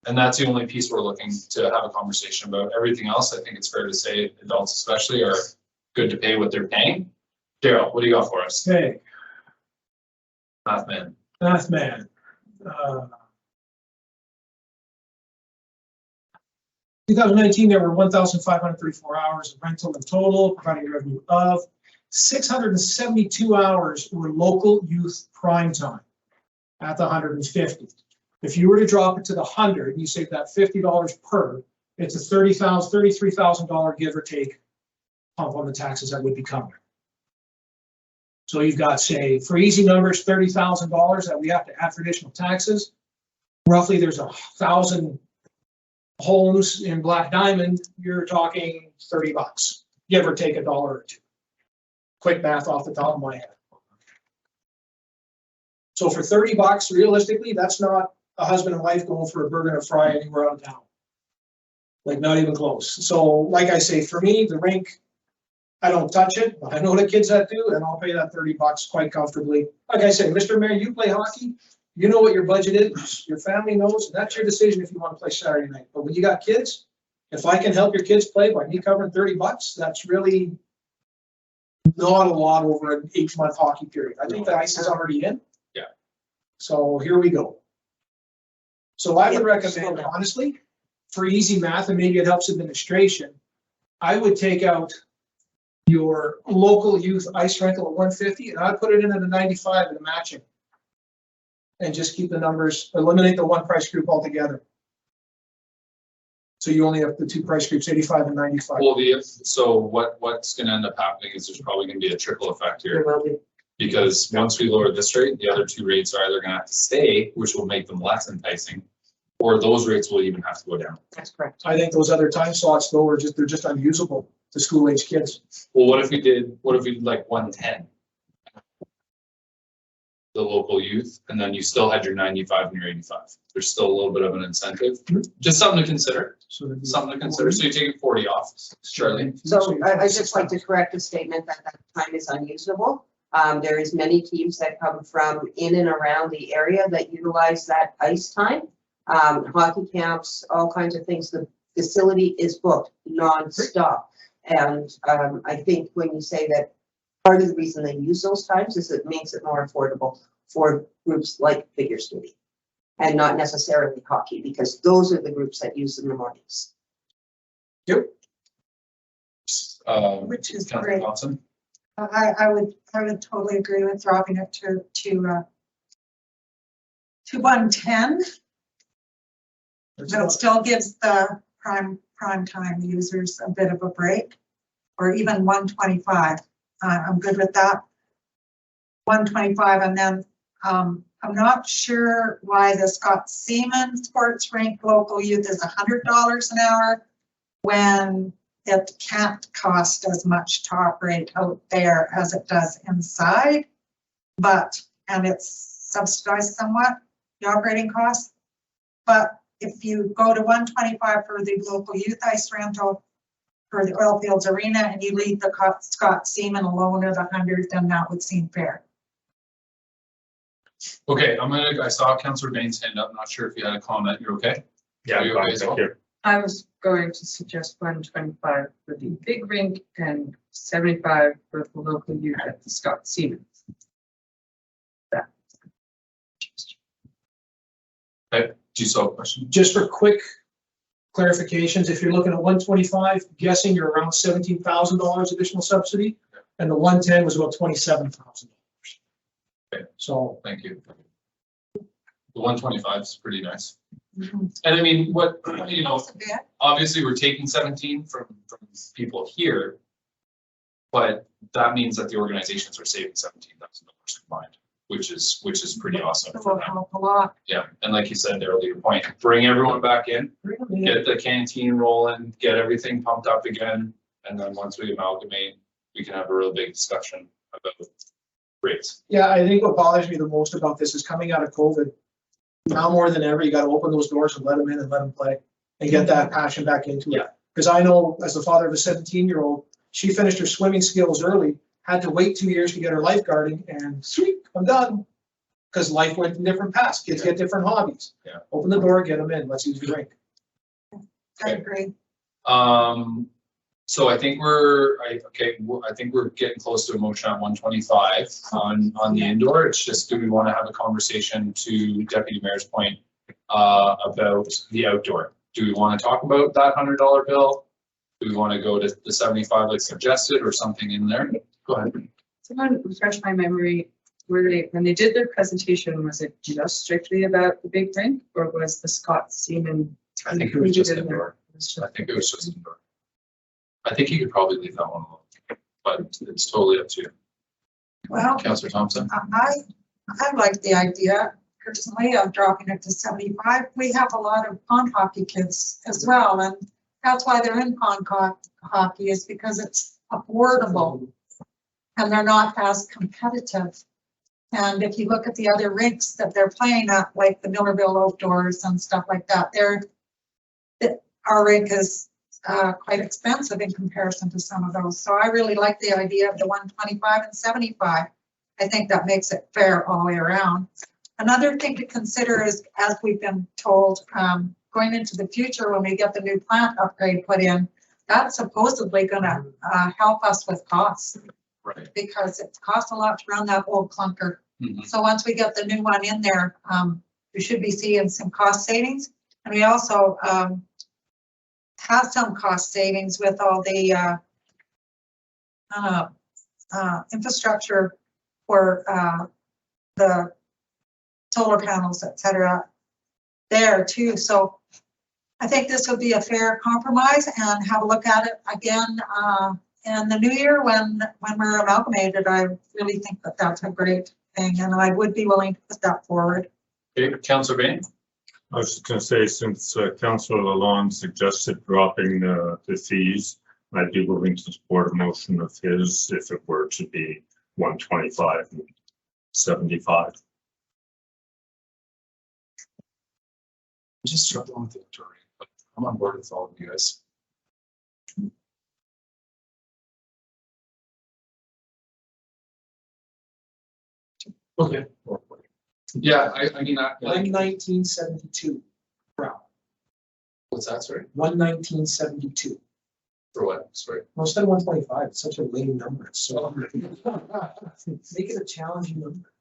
And that's the only piece we're looking to have a conversation about. Everything else, I think it's fair to say, adults especially are good to pay what they're paying. Daryl, what do you got for us? Okay, Math man. math man. 2019, there were 1,534 hours of rental in total, providing a revenue of 672 hours were local youth prime time at the 150. If you were to drop it to the 100, you save that $50 per, it's a $33,000 give or take pump on the taxes that would be covered. So you've got, say, for easy numbers, $30,000 that we have to add for additional taxes. Roughly, there's 1,000 homes in Black Diamond, you're talking $30, give or take $1 or $2. Quick math off the top of my head. So for $30, realistically, that's not a husband and wife going for a burger and a fry anywhere out of town. Like, not even close. So, like I say, for me, the rink, I don't touch it, but I know the kids that do, and I'll pay that $30 quite comfortably. Like I say, Mr. Mayor, you play hockey, you know what your budget is, your family knows, that's your decision if you want to play Saturday night. But when you got kids, if I can help your kids play by me covering $30, that's really not a lot over an 8-month hockey period. I think the ice is already in. Yeah. So here we go. So I would Yeah, recommend, slow down. honestly, for easy math, and maybe it helps administration, I would take out your local youth ice rental at 150, and I'd put it in at a 95 and a matching. And just keep the numbers, eliminate the one price group altogether. So you only have the two price groups, 85 and 95. Well, so what's gonna end up happening is there's probably gonna be a trickle effect There here. will be. Because once we lower this rate, the other two rates are either gonna have to stay, which will make them less enticing, or those rates will even have to go down. That's correct. I think those other time slots though they're just unusable to school age kids. Well, what if we did like 110? The local youth, and then you still had your 95 and your 85. There's still a little bit of an incentive, just something to consider, So that'd be- something to consider. So you take 40 off, Charlie. So I just like to correct the statement that that time is unusable. There is many teams that come from in and around the area that utilize that ice time. Hockey camps, all kinds of things. The facility is booked nonstop. And I think when you say that part of the reason they use those times is it makes it more affordable for groups like figure skating and not necessarily hockey, because those are the groups that use in the mornings. Which is Councilor great. Thompson? I would totally agree with dropping it to 110. That's But it about- still gives the prime time users a bit of a break, or even 125. I'm good with that. 125, and then I'm not sure why the Scott Seaman Sports Rink local youth is $100 an hour when it can't cost as much to operate out there as it does inside. And it's subsidized somewhat, the operating costs. But if you go to 125 for the local youth ice rental for the Oil Fields Arena, and you leave the Scott Seaman alone at 100, then that would seem fair. Okay, I saw Councilor Bain's hand up. I'm not sure if you had a comment. You're okay? Yeah, Are you okay as well? thank you. I was going to suggest 125 for the big rink and 75 for the local youth at the Scott Seaman. Okay, do you still have a question? Just for quick clarifications, if you're looking at 125, guessing you're around $17,000 additional subsidy, and the 110 was about $27,000. Okay. So Thank you. The 125 is pretty nice. Mhm. And I mean, you know, That's a bit. obviously we're taking 17 from people here. But that means that the organizations are saving $17,000 combined, which is pretty awesome It for will them. help a lot. Yeah, and like you said, Daryl, to your point, bring everyone back in, get the canteen rolling, get everything pumped up again. And then once we amalgamate, we can have a real big discussion about rates. yeah, I think what bothers me the most about this is coming out of COVID. Now more than ever, you gotta open those doors and let them in and let them play and get that passion back into it. Yeah. Because I know as the father of a 17-year-old, she finished her swimming skills early, had to wait 2 years to get her lifeguarding, and sweet, I'm done. Because life went in different paths, kids get different hobbies. Yeah. Open the door, get them in, let's use the rink. I agree. So I think I think we're getting close to a motion at 125 on the indoor. It's just, do we want to have a conversation to Deputy Mayor's point about the outdoor? Do we want to talk about that $100 bill? Do we want to go to the 75 like suggested, or something in there? Go ahead. Someone refresh my memory, when they did their presentation, was it just strictly about the big rink, or was the Scott Seaman? I think it was just included in there? indoor. I think it was just indoor. I think you could probably leave that one alone, but it's totally up to you. Well, Councilor Thompson? I like the idea personally of dropping it to 75. We have a lot of pond hockey kids as well, and that's why they're in pond hockey, is because it's affordable and they're not as competitive. And if you look at the other rinks that they're playing at, like the Millerville Outdoors and stuff like that, our rink is quite expensive in comparison to some of those. So I really like the idea of the 125 and 75. I think that makes it fair all the way around. Another thing to consider is, as we've been told, going into the future when we get the new plant upgrade put in, that's supposedly gonna help us with costs. Right. Because it costs a lot to run that old clunker. Mhm. So once we get the new one in there, we should be seeing some cost savings. And we also have some cost savings with all the infrastructure for the solar panels, et cetera, there too. So I think this would be a fair compromise, and have a look at it again in the new year when we're amalgamated. I really think that that's a great thing, and I would be willing to put that forward. Okay, Councillor Bain? I was just gonna say, since Councillor Lalonde suggested dropping the fees, I'd be willing to support a motion of his if it were to be 125 and 75. I'm just struggling with the Victoria, but I'm on board with all of you guys. Okay. Yeah, I mean, like, 1972. what's that, sorry? 1972. For what, sorry? Well, instead of 125, it's such a lame number. So make it a challenging number.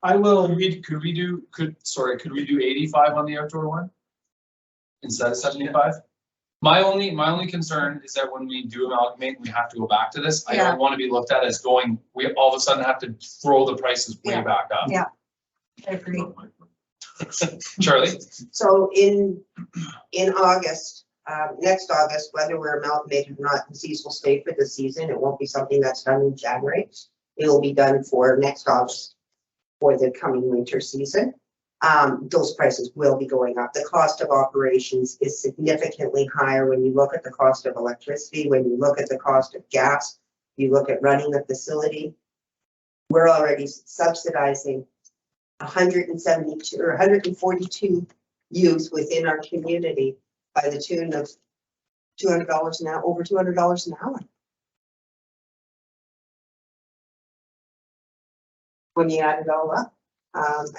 I will. Could we do 85 on the outdoor one? Instead of 75? My only concern is that when we do amalgamate, we have to go back to this. I Yeah. don't want to be looked at as going, we all of a sudden have to throw the prices way Yeah. back up. Yeah. I agree. Charlie? So in August, next August, whether we're amalgamated or not, the fees will stay for the season. It won't be something that's done in January. It will be done for next August for the coming winter season. Those prices will be going up. The cost of operations is significantly higher when you look at the cost of electricity, when you look at the cost of gas, you look at running the facility. We're already subsidizing 172 or 142 youth within our community by the tune of $200 an hour, over $200 an hour. When you add it all up.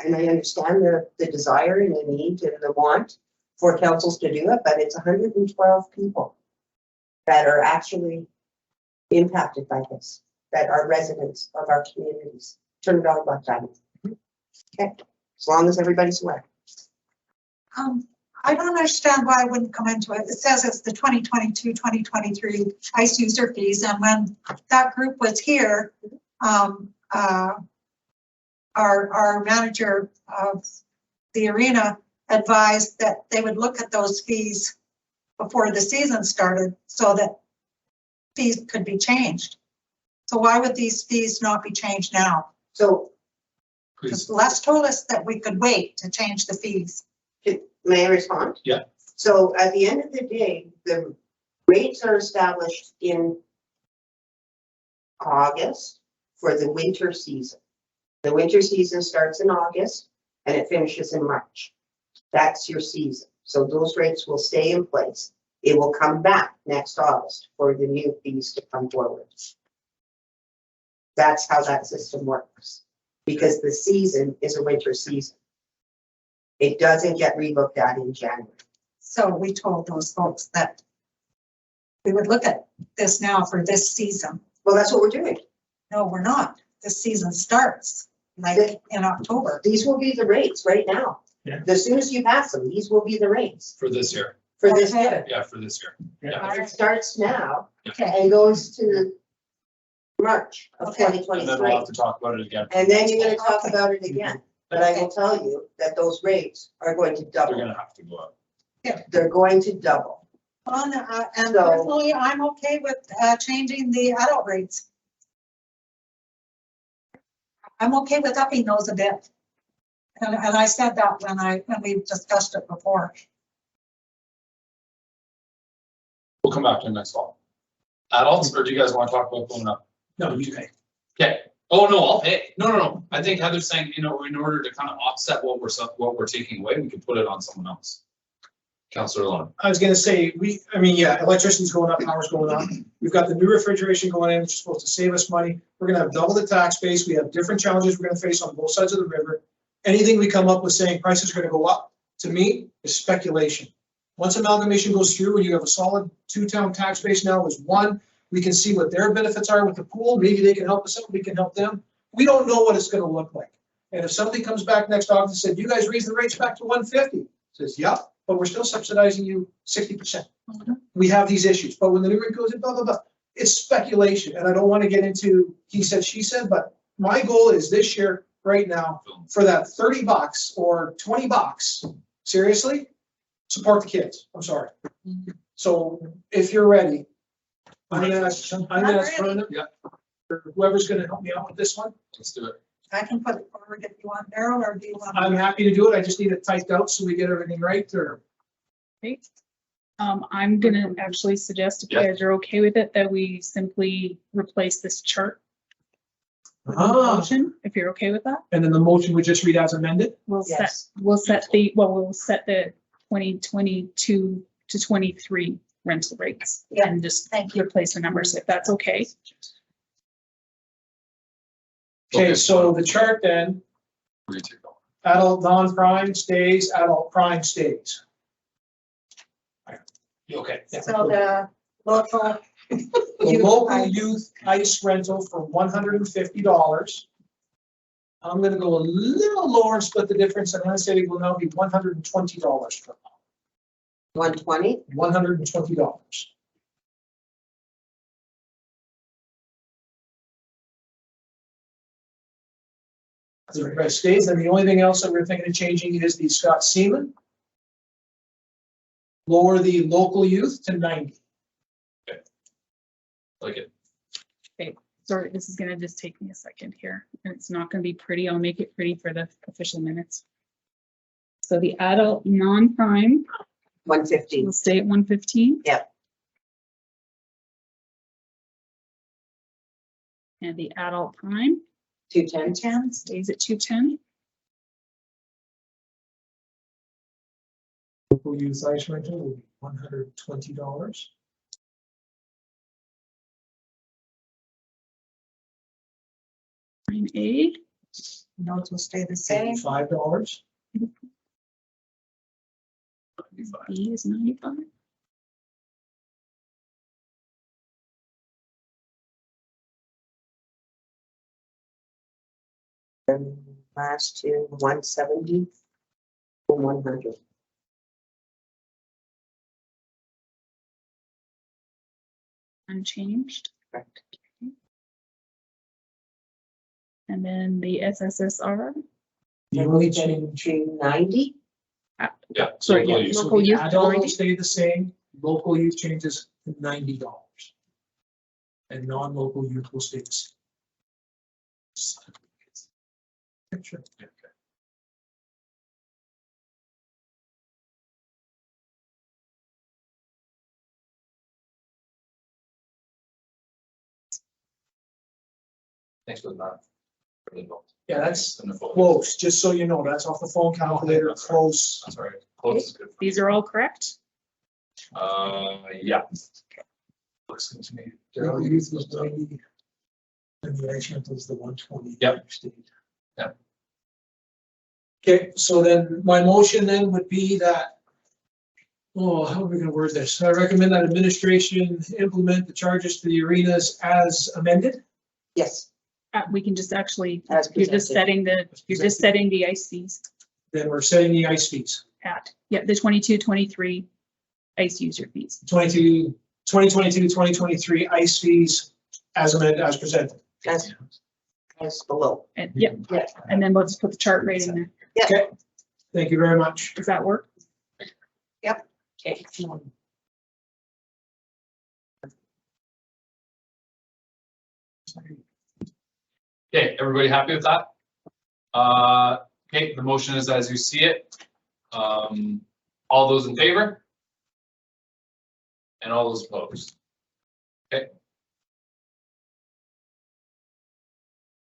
And I understand the desire and the need and the want for councils to do it, but it's 112 people that are actually impacted by this, that are residents of our communities. $200 buck time. Okay, as long as everybody's aware. I don't understand why I wouldn't come into it. It says it's the 2022, 2023 ice user fees, and when that group was here, our manager of the arena advised that they would look at those fees before the season started so that fees could be changed. So why would these fees not be changed now? So Because Please. Les told us that we could wait to change the fees. may I respond? Yeah. So at the end of the day, the rates are established in August for the winter season. The winter season starts in August and it finishes in March. That's your season. So those rates will stay in place. It will come back next August for the new fees to come forward. That's how that system works, because the season is a winter season. It doesn't get relooked at in January. So we told those folks that we would look at this now for this season. Well, that's what we're doing. No, we're not. This season starts like in October. These will be the rates right now. Yeah. As soon as you pass them, these will be the rates For this year. for this Okay. year. Yeah, for this year. All It right. starts now Okay. and goes to March of Okay. And then we'll 2023. have to talk about it again. And then you're gonna talk Okay. about it again. But I will tell you that those rates are going to They're double. gonna have to go up. They're going to double. And So- personally, I'm okay with changing the adult rates. I'm okay with upping those a bit. And I said that when we discussed it before. We'll come back to it next fall. Adults, or do you guys want to talk about going up? No, you may. Okay, Oh, no, I'll pay. No. I think Heather's saying, in order to kind of offset what we're taking away, we can put it on someone else. Counselor Lon. I was gonna say, yeah, electricity's going up, power's going up. We've got the new refrigeration going in, which is supposed to save us money. We're gonna have double the tax base. We have different challenges we're gonna face on both sides of the river. Anything we come up with saying prices are gonna go up, to me, is speculation. Once amalgamation goes through and you have a solid two-town tax base now as one, we can see what their benefits are with the pool. Maybe they can help us out, we can help them. We don't know what it's gonna look like. And if somebody comes back next August and said, you guys raised the rates back to 150, says, yeah, but we're still subsidizing you 60%. We have these issues, but when the new rate goes in, blah, blah, blah, it's speculation. And I don't want to get into he said, she said, but my goal is this year, right now, for that $30 or $20, seriously, support the kids. I'm sorry. So if you're ready, I'm gonna ask Vernon, Yeah. or whoever's gonna help me out with this one. Let's do it. I can put it forward if you want, Daryl, or do you want? I'm happy to do it. I just need it typed out so we get everything right, or Okay. I'm gonna actually suggest, if you Yeah. guys are okay with it, that we simply replace this chart. with the Ah. motion, if you're okay with that. and then the motion would just read as amended. We'll set, Yes. we'll set the 2022 to 23 rental rates. Yeah, And just thank you. replace the numbers, if that's okay. Okay, so the chart then, Where you take that one? adult non-prime stays, adult prime stays. Okay. yeah. So the local. The local youth ice rental for $150. I'm gonna go a little lower and split the difference. I'm gonna say it will now be $120 per month. 120, $120. The rest stays, and the only thing else that we're thinking of changing is the Scott Seaman. Lower the local youth to 90. Like it. Sorry, this is gonna just take me a second here, and it's not gonna be pretty. I'll make it pretty for the official minutes. So the adult non-prime 150. will stay at 115. Yep. And the adult prime 210. stays at 210. Local youth ice rental will be $120. Prime A, Notes will stay the same. $85. B is 95. And last two, 170 and 100. Unchanged. Correct. And then the SSSR, The only change. To 90, Yeah. sorry, yeah, local use. local The youth, adult will 90. stay the same, local youth changes to $90. And non-local youth will stay the same. Sure. Thanks for that. Really helped. Yeah, that's In the photo. close, just so you know, that's off the phone calculator, That's right. close. That's all right. Close is good. These are all correct? Yeah. Looks good to me. Daryl youth was 90. And the ice rental is the 120. Yep. Stayed. Yep. Okay, so then my motion then would be that, oh, how are we gonna word this? I recommend that administration implement the charges to the arenas as amended. yes, We can just actually, as you're just presented. setting the ice fees Then we're setting the ice fees. at, yeah, the 22, 23 ice user fees. 2022-2023 ice fees as amended, as presented. As below. And yeah, Yeah. and then we'll just put the chart right in there. Okay, thank you very much. Does that work? Okay. Okay, everybody happy with that? Okay, the motion is as you see it. All those in favor? And all those opposed? Okay.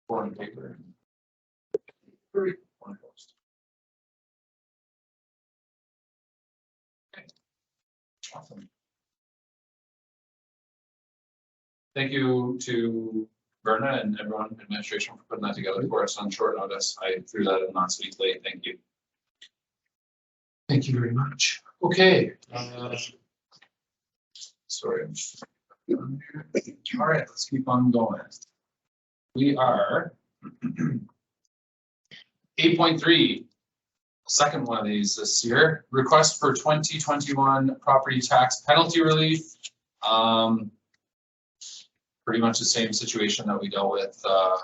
Foreign paper. Okay. Awesome. Thank you to Berna and everyone in administration for putting that together for us on short notice. I threw that in last week late. Thank you. Thank you very much. Okay. Sorry. I'm just- All right, let's keep on going. We are 8.3, second one of these this year. Request for 2021 property tax penalty relief. Pretty much the same situation that we dealt with a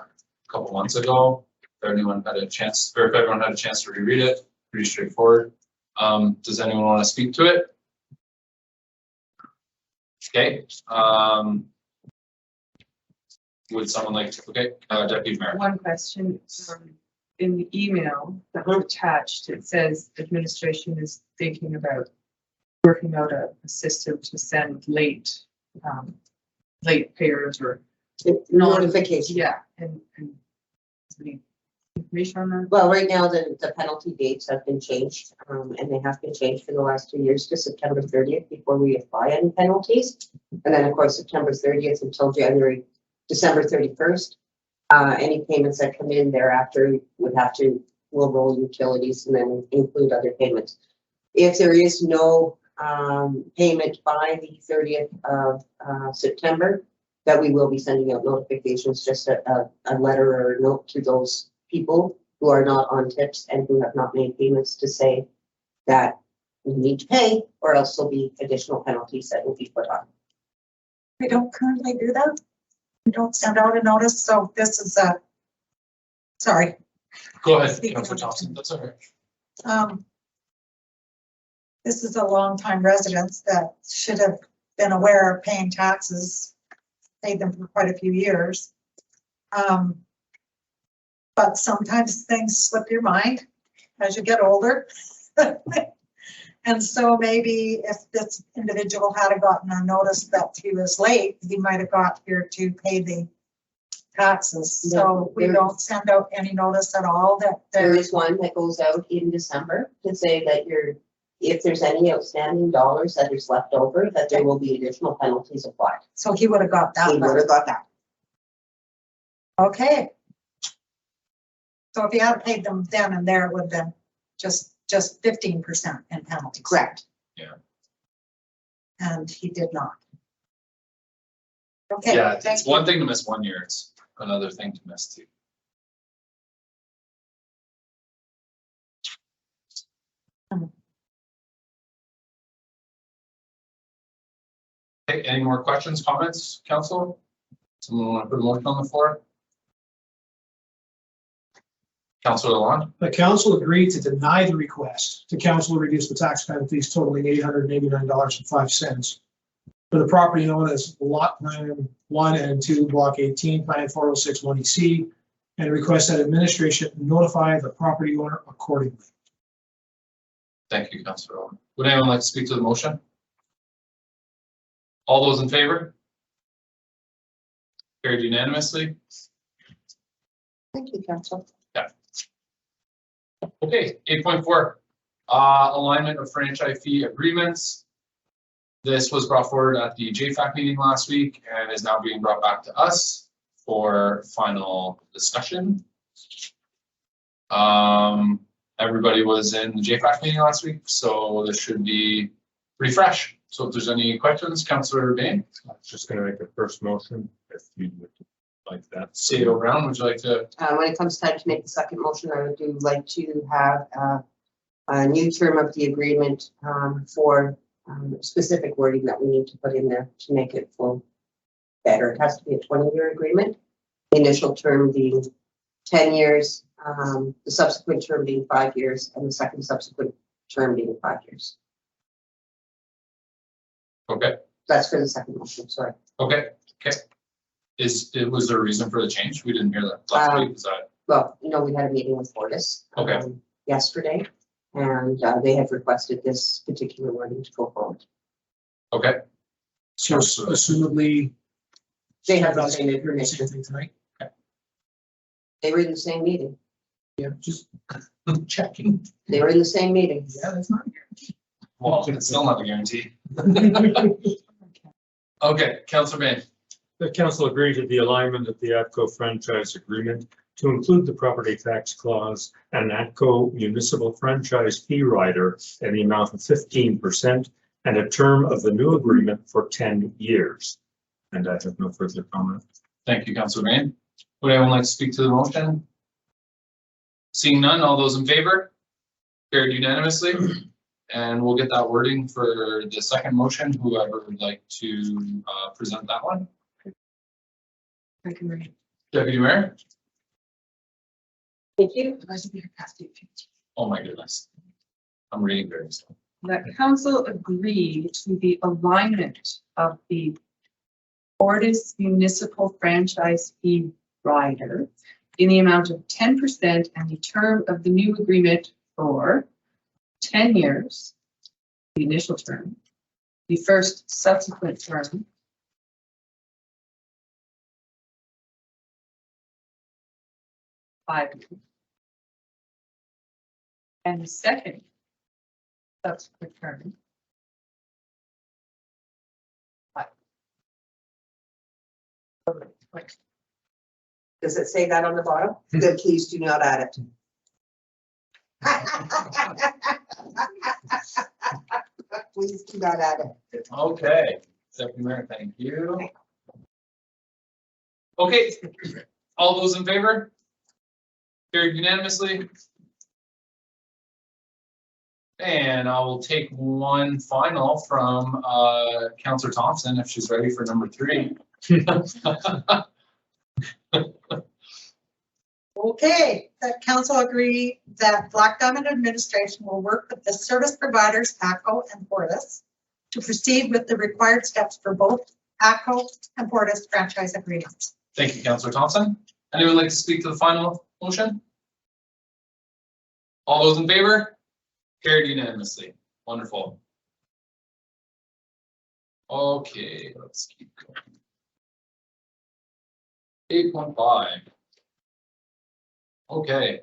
couple months ago. If anyone had a chance, or if everyone had a chance to reread it, pretty straightforward. Does anyone want to speak to it? Okay. Would someone like to, okay, Deputy Mayor. One question, in the email that was attached, it says administration is thinking about working out a system to send late payers or, Notification. yeah, and any information on that? Well, right now, the penalty dates have been changed, and they have been changed for the last 2 years to September 30th before we apply any penalties. And then, of course, September 30th until December 31st. Any payments that come in thereafter will roll utilities and then include other payments. If there is no payment by the 30th of September, that we will be sending out notifications, just a letter or a note to those people who are not on tips and who have not made payments to say that you need to pay, or else there'll be additional penalties that will be put on. We don't currently do that. We don't send out a notice, so this is sorry. Go ahead, Speaking Councilor of- Thompson. That's all right. This is a longtime resident that should have been aware of paying taxes, paid them for quite a few years. But sometimes things slip your mind as you get older. And so maybe if this individual had gotten a notice that he was late, he might have got here to pay the taxes. So we don't send out any notice at all that There there is one that goes out in December to say that if there's any outstanding dollars that is left over, that there will be additional penalties applied. so he would have got that. We would have got that. Okay. So if he had paid them then and there, it would have been just 15% in penalties. Correct. And he did not. Okay. Yeah, thank it's you. one thing to miss 1 year. It's another thing to miss 2. Okay, any more questions, comments, council? Someone want to put a motion on the floor? Councilor Lalonde? The council agreed to deny the request to council to reduce the tax penalties totaling $889.05 for the property known as Lot Plan 1 and 2, Block 18, Plan 406 1EC, and request that administration notify the property owner accordingly. Thank you, Councilor Lalonde. Would anyone like to speak to the motion? All those in favor? Carried unanimously. Thank you, council. Okay, 8.4, alignment of franchise fee agreements. This was brought forward at the JFAC meeting last week and is now being brought back to us for final discussion. Everybody was in the JFAC meeting last week, so this should be pretty fresh. So if there's any questions, Councillor Bain, Just gonna make a first motion, if you would like that. CEO Brown, would you like to? When it comes time to make the second motion, I would like to have a new term of the agreement for specific wording that we need to put in there to make it flow better. It has to be a 20-year agreement. The initial term being 10 years, the subsequent term being 5 years, and the second subsequent term being 5 years. Okay, That's for the second motion, sorry. okay. Was there a reason for the change? We didn't hear that last week, is that? Well, we had a meeting with Fortis Okay. yesterday, and they have requested this particular wording to go forward. Okay, So assumably. They have the That's same the information. same thing tonight. They were in the same meeting. Yeah, just Checking. They were in the same meeting. yeah, that's not here. Well, it's still not a guarantee. Okay, Councillor Bain. The council agreed to the alignment of the ATCO franchise agreement to include the property tax clause and ATCO municipal franchise fee rider in the amount of 15% and a term of the new agreement for 10 years. And I have no further comment. Thank you, Councillor Bain. Would anyone like to speak to the motion? Seeing none, all those in favor? Carried unanimously. And we'll get that wording for the second motion, whoever would like to present that one. Deputy Mayor? Thank you. Oh my goodness. I'm reading very slow. That council agreed to the alignment of the Fortis municipal franchise fee rider in the amount of 10% and the term of the new agreement for 10 years, the initial term, the first subsequent term, $5 years, and the second subsequent term, Does it say that on the bottom? Then please do not add it. Please do not add it. Okay, Deputy Mayor, thank you. Okay, all those in favor? Carried unanimously. And I will take one final from Councillor Thompson if she's ready for number 3. Okay, the council agree that Black Diamond Administration will work with the service providers, ATCO and Fortis, to proceed with the required steps for both ATCO and Fortis franchise agreements. Thank you, Councillor Thompson. Anyone like to speak to the final motion? All those in favor? Carried unanimously. Wonderful. Okay, let's keep going. 8.5. Okay.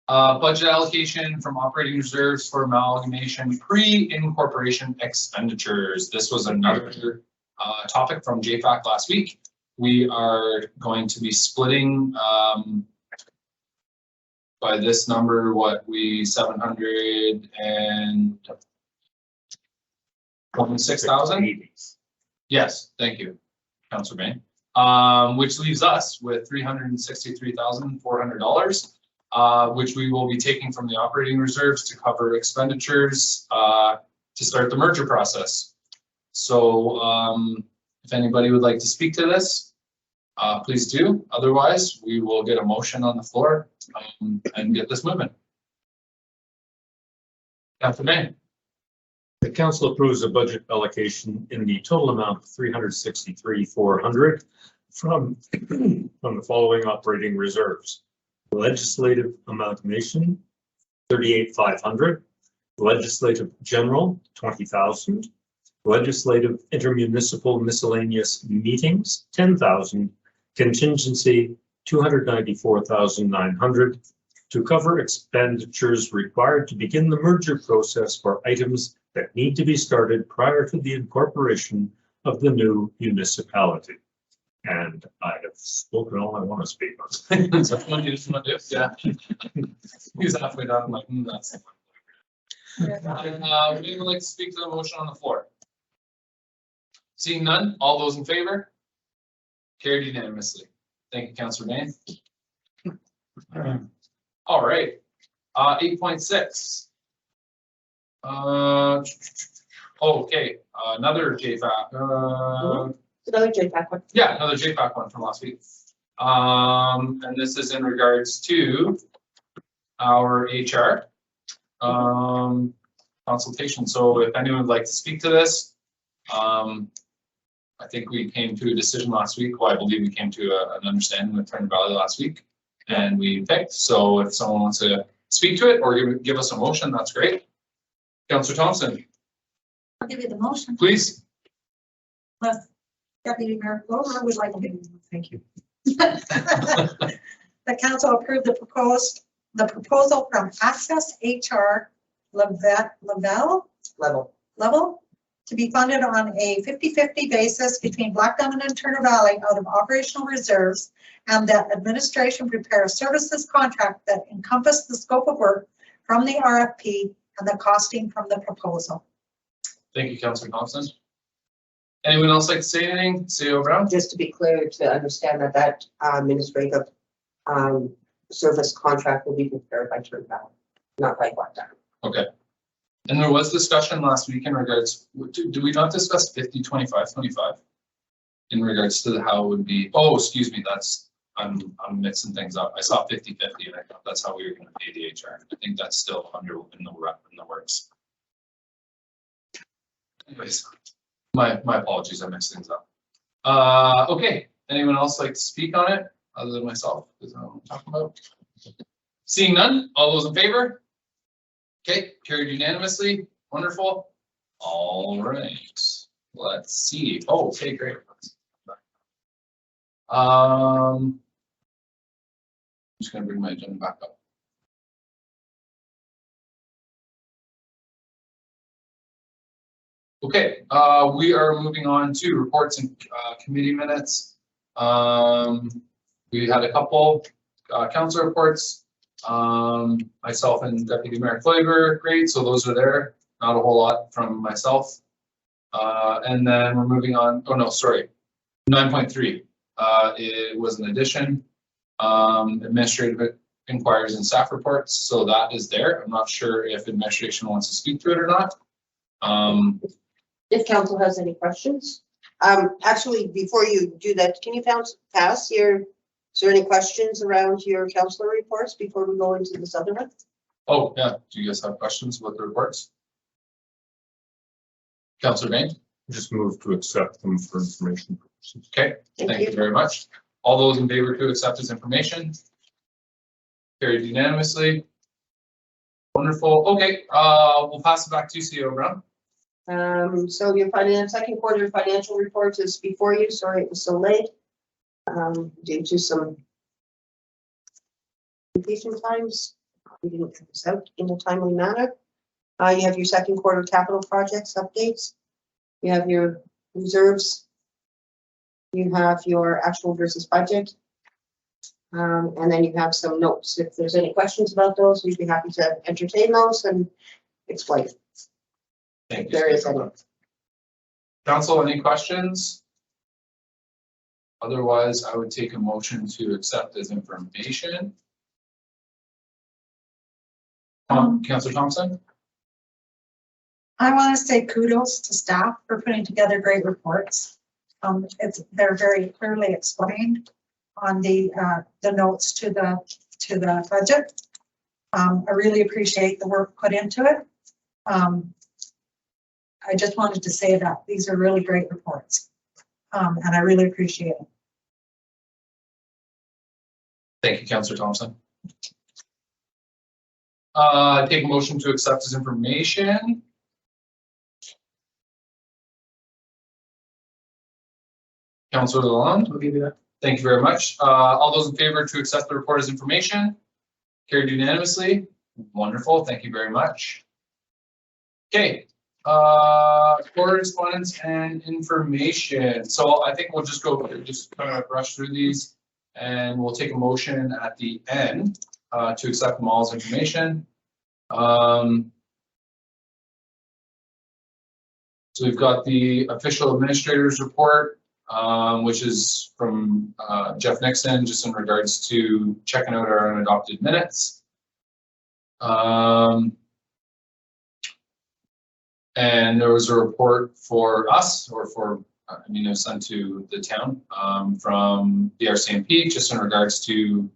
Budget allocation from operating reserves for amalgamation pre-incorporation expenditures. This was another topic from JFAC last week. We are going to be splitting by this number, what we 726,000. Yes, thank you, Councillor Bain. Which leaves us with $363,400, which we will be taking from the operating reserves to cover expenditures to start the merger process. So if anybody would like to speak to this, please do. Otherwise, we will get a motion on the floor and get this moving. Councillor Bain. The council approves a budget allocation in the total amount of $363,400 from the following operating reserves: legislative amalgamation, $38,500; legislative general, $20,000; legislative intermunicipal miscellaneous meetings, $10,000; contingency, $294,900 to cover expenditures required to begin the merger process for items that need to be started prior to the incorporation of the new municipality. And I have spoken all I want to speak on. So if you just want to do it, yeah. He's halfway done, I'm like, that's. Would anyone like to speak to the motion on the floor? Seeing none, all those in favor? Carried unanimously. Thank you, Councillor Bain. All right, 8.6. Okay, another JFAC. Another JFAC one. Yeah, another JFAC one from last week. And this is in regards to our HR consultation. So if anyone would like to speak to this, I think we came to a decision last week. Well, I believe we came to an understanding with Turner Valley last week, and we picked. So if someone wants to speak to it or give us a motion, that's great. Councillor Thompson, I'll give you the motion. please. Deputy Mayor Clover would like to. Thank you. The council approved the proposal from Access HR level to be funded on a 50-50 basis between Black Diamond and Turner Valley out of operational reserves, and that administration prepare a services contract that encompass the scope of work from the RFP and the costing from the proposal. Thank you, Councillor Thompson. Anyone else like to say anything? CEO Brown? Just to be clear, to understand that that administrative service contract will be prepared by Turn Valley, not by Black Diamond. Okay. And there was discussion last week in regards, do we not discuss 50, 25, 25? In regards to how it would be, oh, excuse me, that's, I'm mixing things up. I saw 50, 50 and I thought that's how we were gonna pay the HR. I think that's still in the works. Anyways, my apologies, I mixed things up. Okay, anyone else like to speak on it other than myself? Is that what I'm talking about? Seeing none, all those in favor? Okay, carried unanimously. Wonderful. All right, let's see. Oh, okay, great. I'm just gonna bring my agenda back up. Okay, we are moving on to reports and committee minutes. We had a couple council reports. Myself and Deputy Mayor Flavor, great, so those are there. Not a whole lot from myself. And then we're moving on, oh no, sorry, 9.3. It was an addition, administrative inquiries and staff reports, so that is there. I'm not sure if administration wants to speak to it or not. If council has any questions, actually, before you do that, can you pass your, is there any questions around your councillor reports before we go into this other one? Oh, yeah, do you guys have questions about the reports? Councillor Bain? Just move to accept them for information purposes. Okay, thank you very much. All those in favor to accept this information? Carried unanimously. Wonderful. Okay, we'll pass it back to CEO Brown. So your second quarter financial report is before you. Sorry it was so late. Due to some completion times, we didn't get this out in a timely manner. You have your second quarter capital projects updates. You have your reserves. You have your actual versus budget. And then you have some notes. If there's any questions about those, we'd be happy to entertain those and explain. Thank you. There is any. Council, any questions? Otherwise, I would take a motion to accept this information. Councillor Thompson? I want to say kudos to staff for putting together great reports. They're very clearly explained on the notes to the budget. I really appreciate the work put into it. I just wanted to say that these are really great reports, and I really appreciate it. Thank you, Councillor Thompson. Take a motion to accept this information. Councillor Lalonde, I'll give you that. thank you very much. All those in favor to accept the report as information? Carried unanimously. Wonderful, thank you very much. Okay, correspondence and information. So I think we'll just kind of rush through these and we'll take a motion at the end to accept them all as information. So we've got the official administrator's report, which is from Jeff Nixon, just in regards to checking out our unadopted minutes. And there was a report for us, or for, it was sent to the town from the RCMP, just in regards to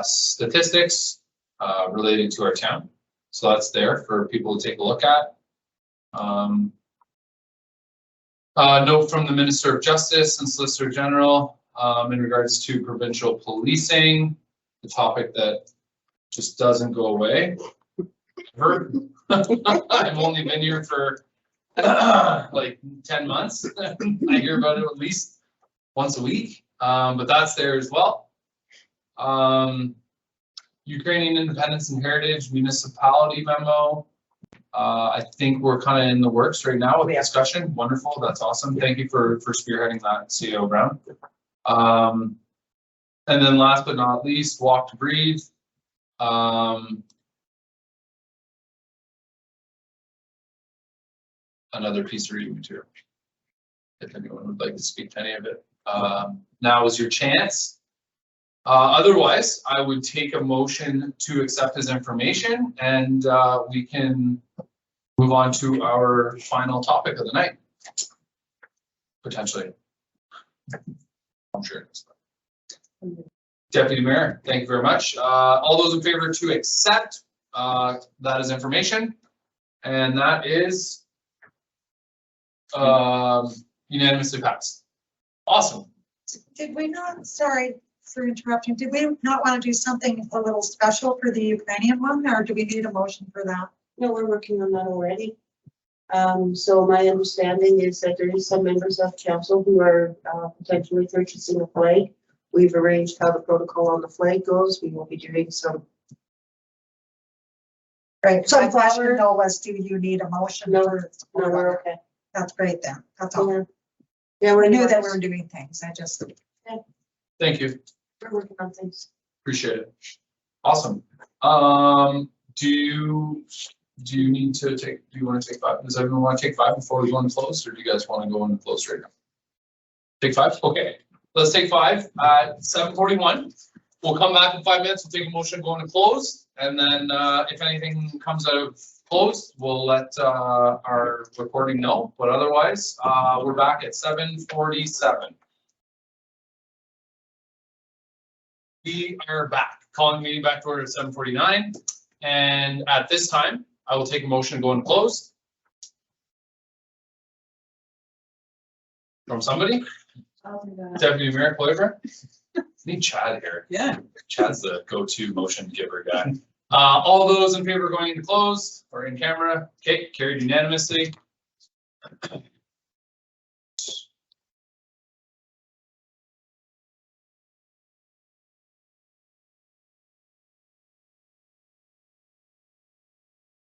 statistics related to our town. So that's there for people to take a look at. Note from the Minister of Justice and Solicitor General in regards to provincial policing, the topic that just doesn't go away. I've only been here for like 10 months. I hear about it at least once a week. But that's there as well. Ukrainian Independence and Heritage Municipality memo. I think we're kind of in the works right now with Yeah. discussion. Wonderful, that's awesome. Thank you for spearheading that, CEO Brown. And then last but not least, Walk to Breathe. Another piece of reading material. If anyone would like to speak to any of it, now is your chance. Otherwise, I would take a motion to accept his information and we can move on to our final topic of the night. Potentially. I'm sure it is. Deputy Mayor, thank you very much. All those in favor to accept that as information, and that is unanimously passed. Awesome. Did we not, sorry for interrupting, did we not want to do something a little special for the Ukrainian one, or do we need a motion for that? No, we're working on that already. So my understanding is that there is some members of council who are potentially purchasing a flag. We've arranged how the protocol on the flag goes. We will be doing some. Right, so my question Sunflower. though was, do you need a motion? No, for- No, we're okay. That's great then, that's all. Yeah. Yeah, I we knew that we were doing things, I just. Thank you. We're working on things. Appreciate it. Awesome. Do you need to take, do you want to take 5? Does everyone want to take 5 before we go into close, or do you guys want to go into close right now? Take 5? Okay, let's take 5 at 7:41. We'll come back in 5 minutes. We'll take a motion, go into close, and then if anything comes out of closed, we'll let our recording know. But otherwise, we're back at 7:47. We are back, calling the meeting back to order at 7:49. And at this time, I will take a motion to go into close. From somebody? Deputy Mayor Clover? Need Chad here. Yeah. Chad's the go-to motion giver guy. All those in favor of going into closed or in camera, okay, carried unanimously.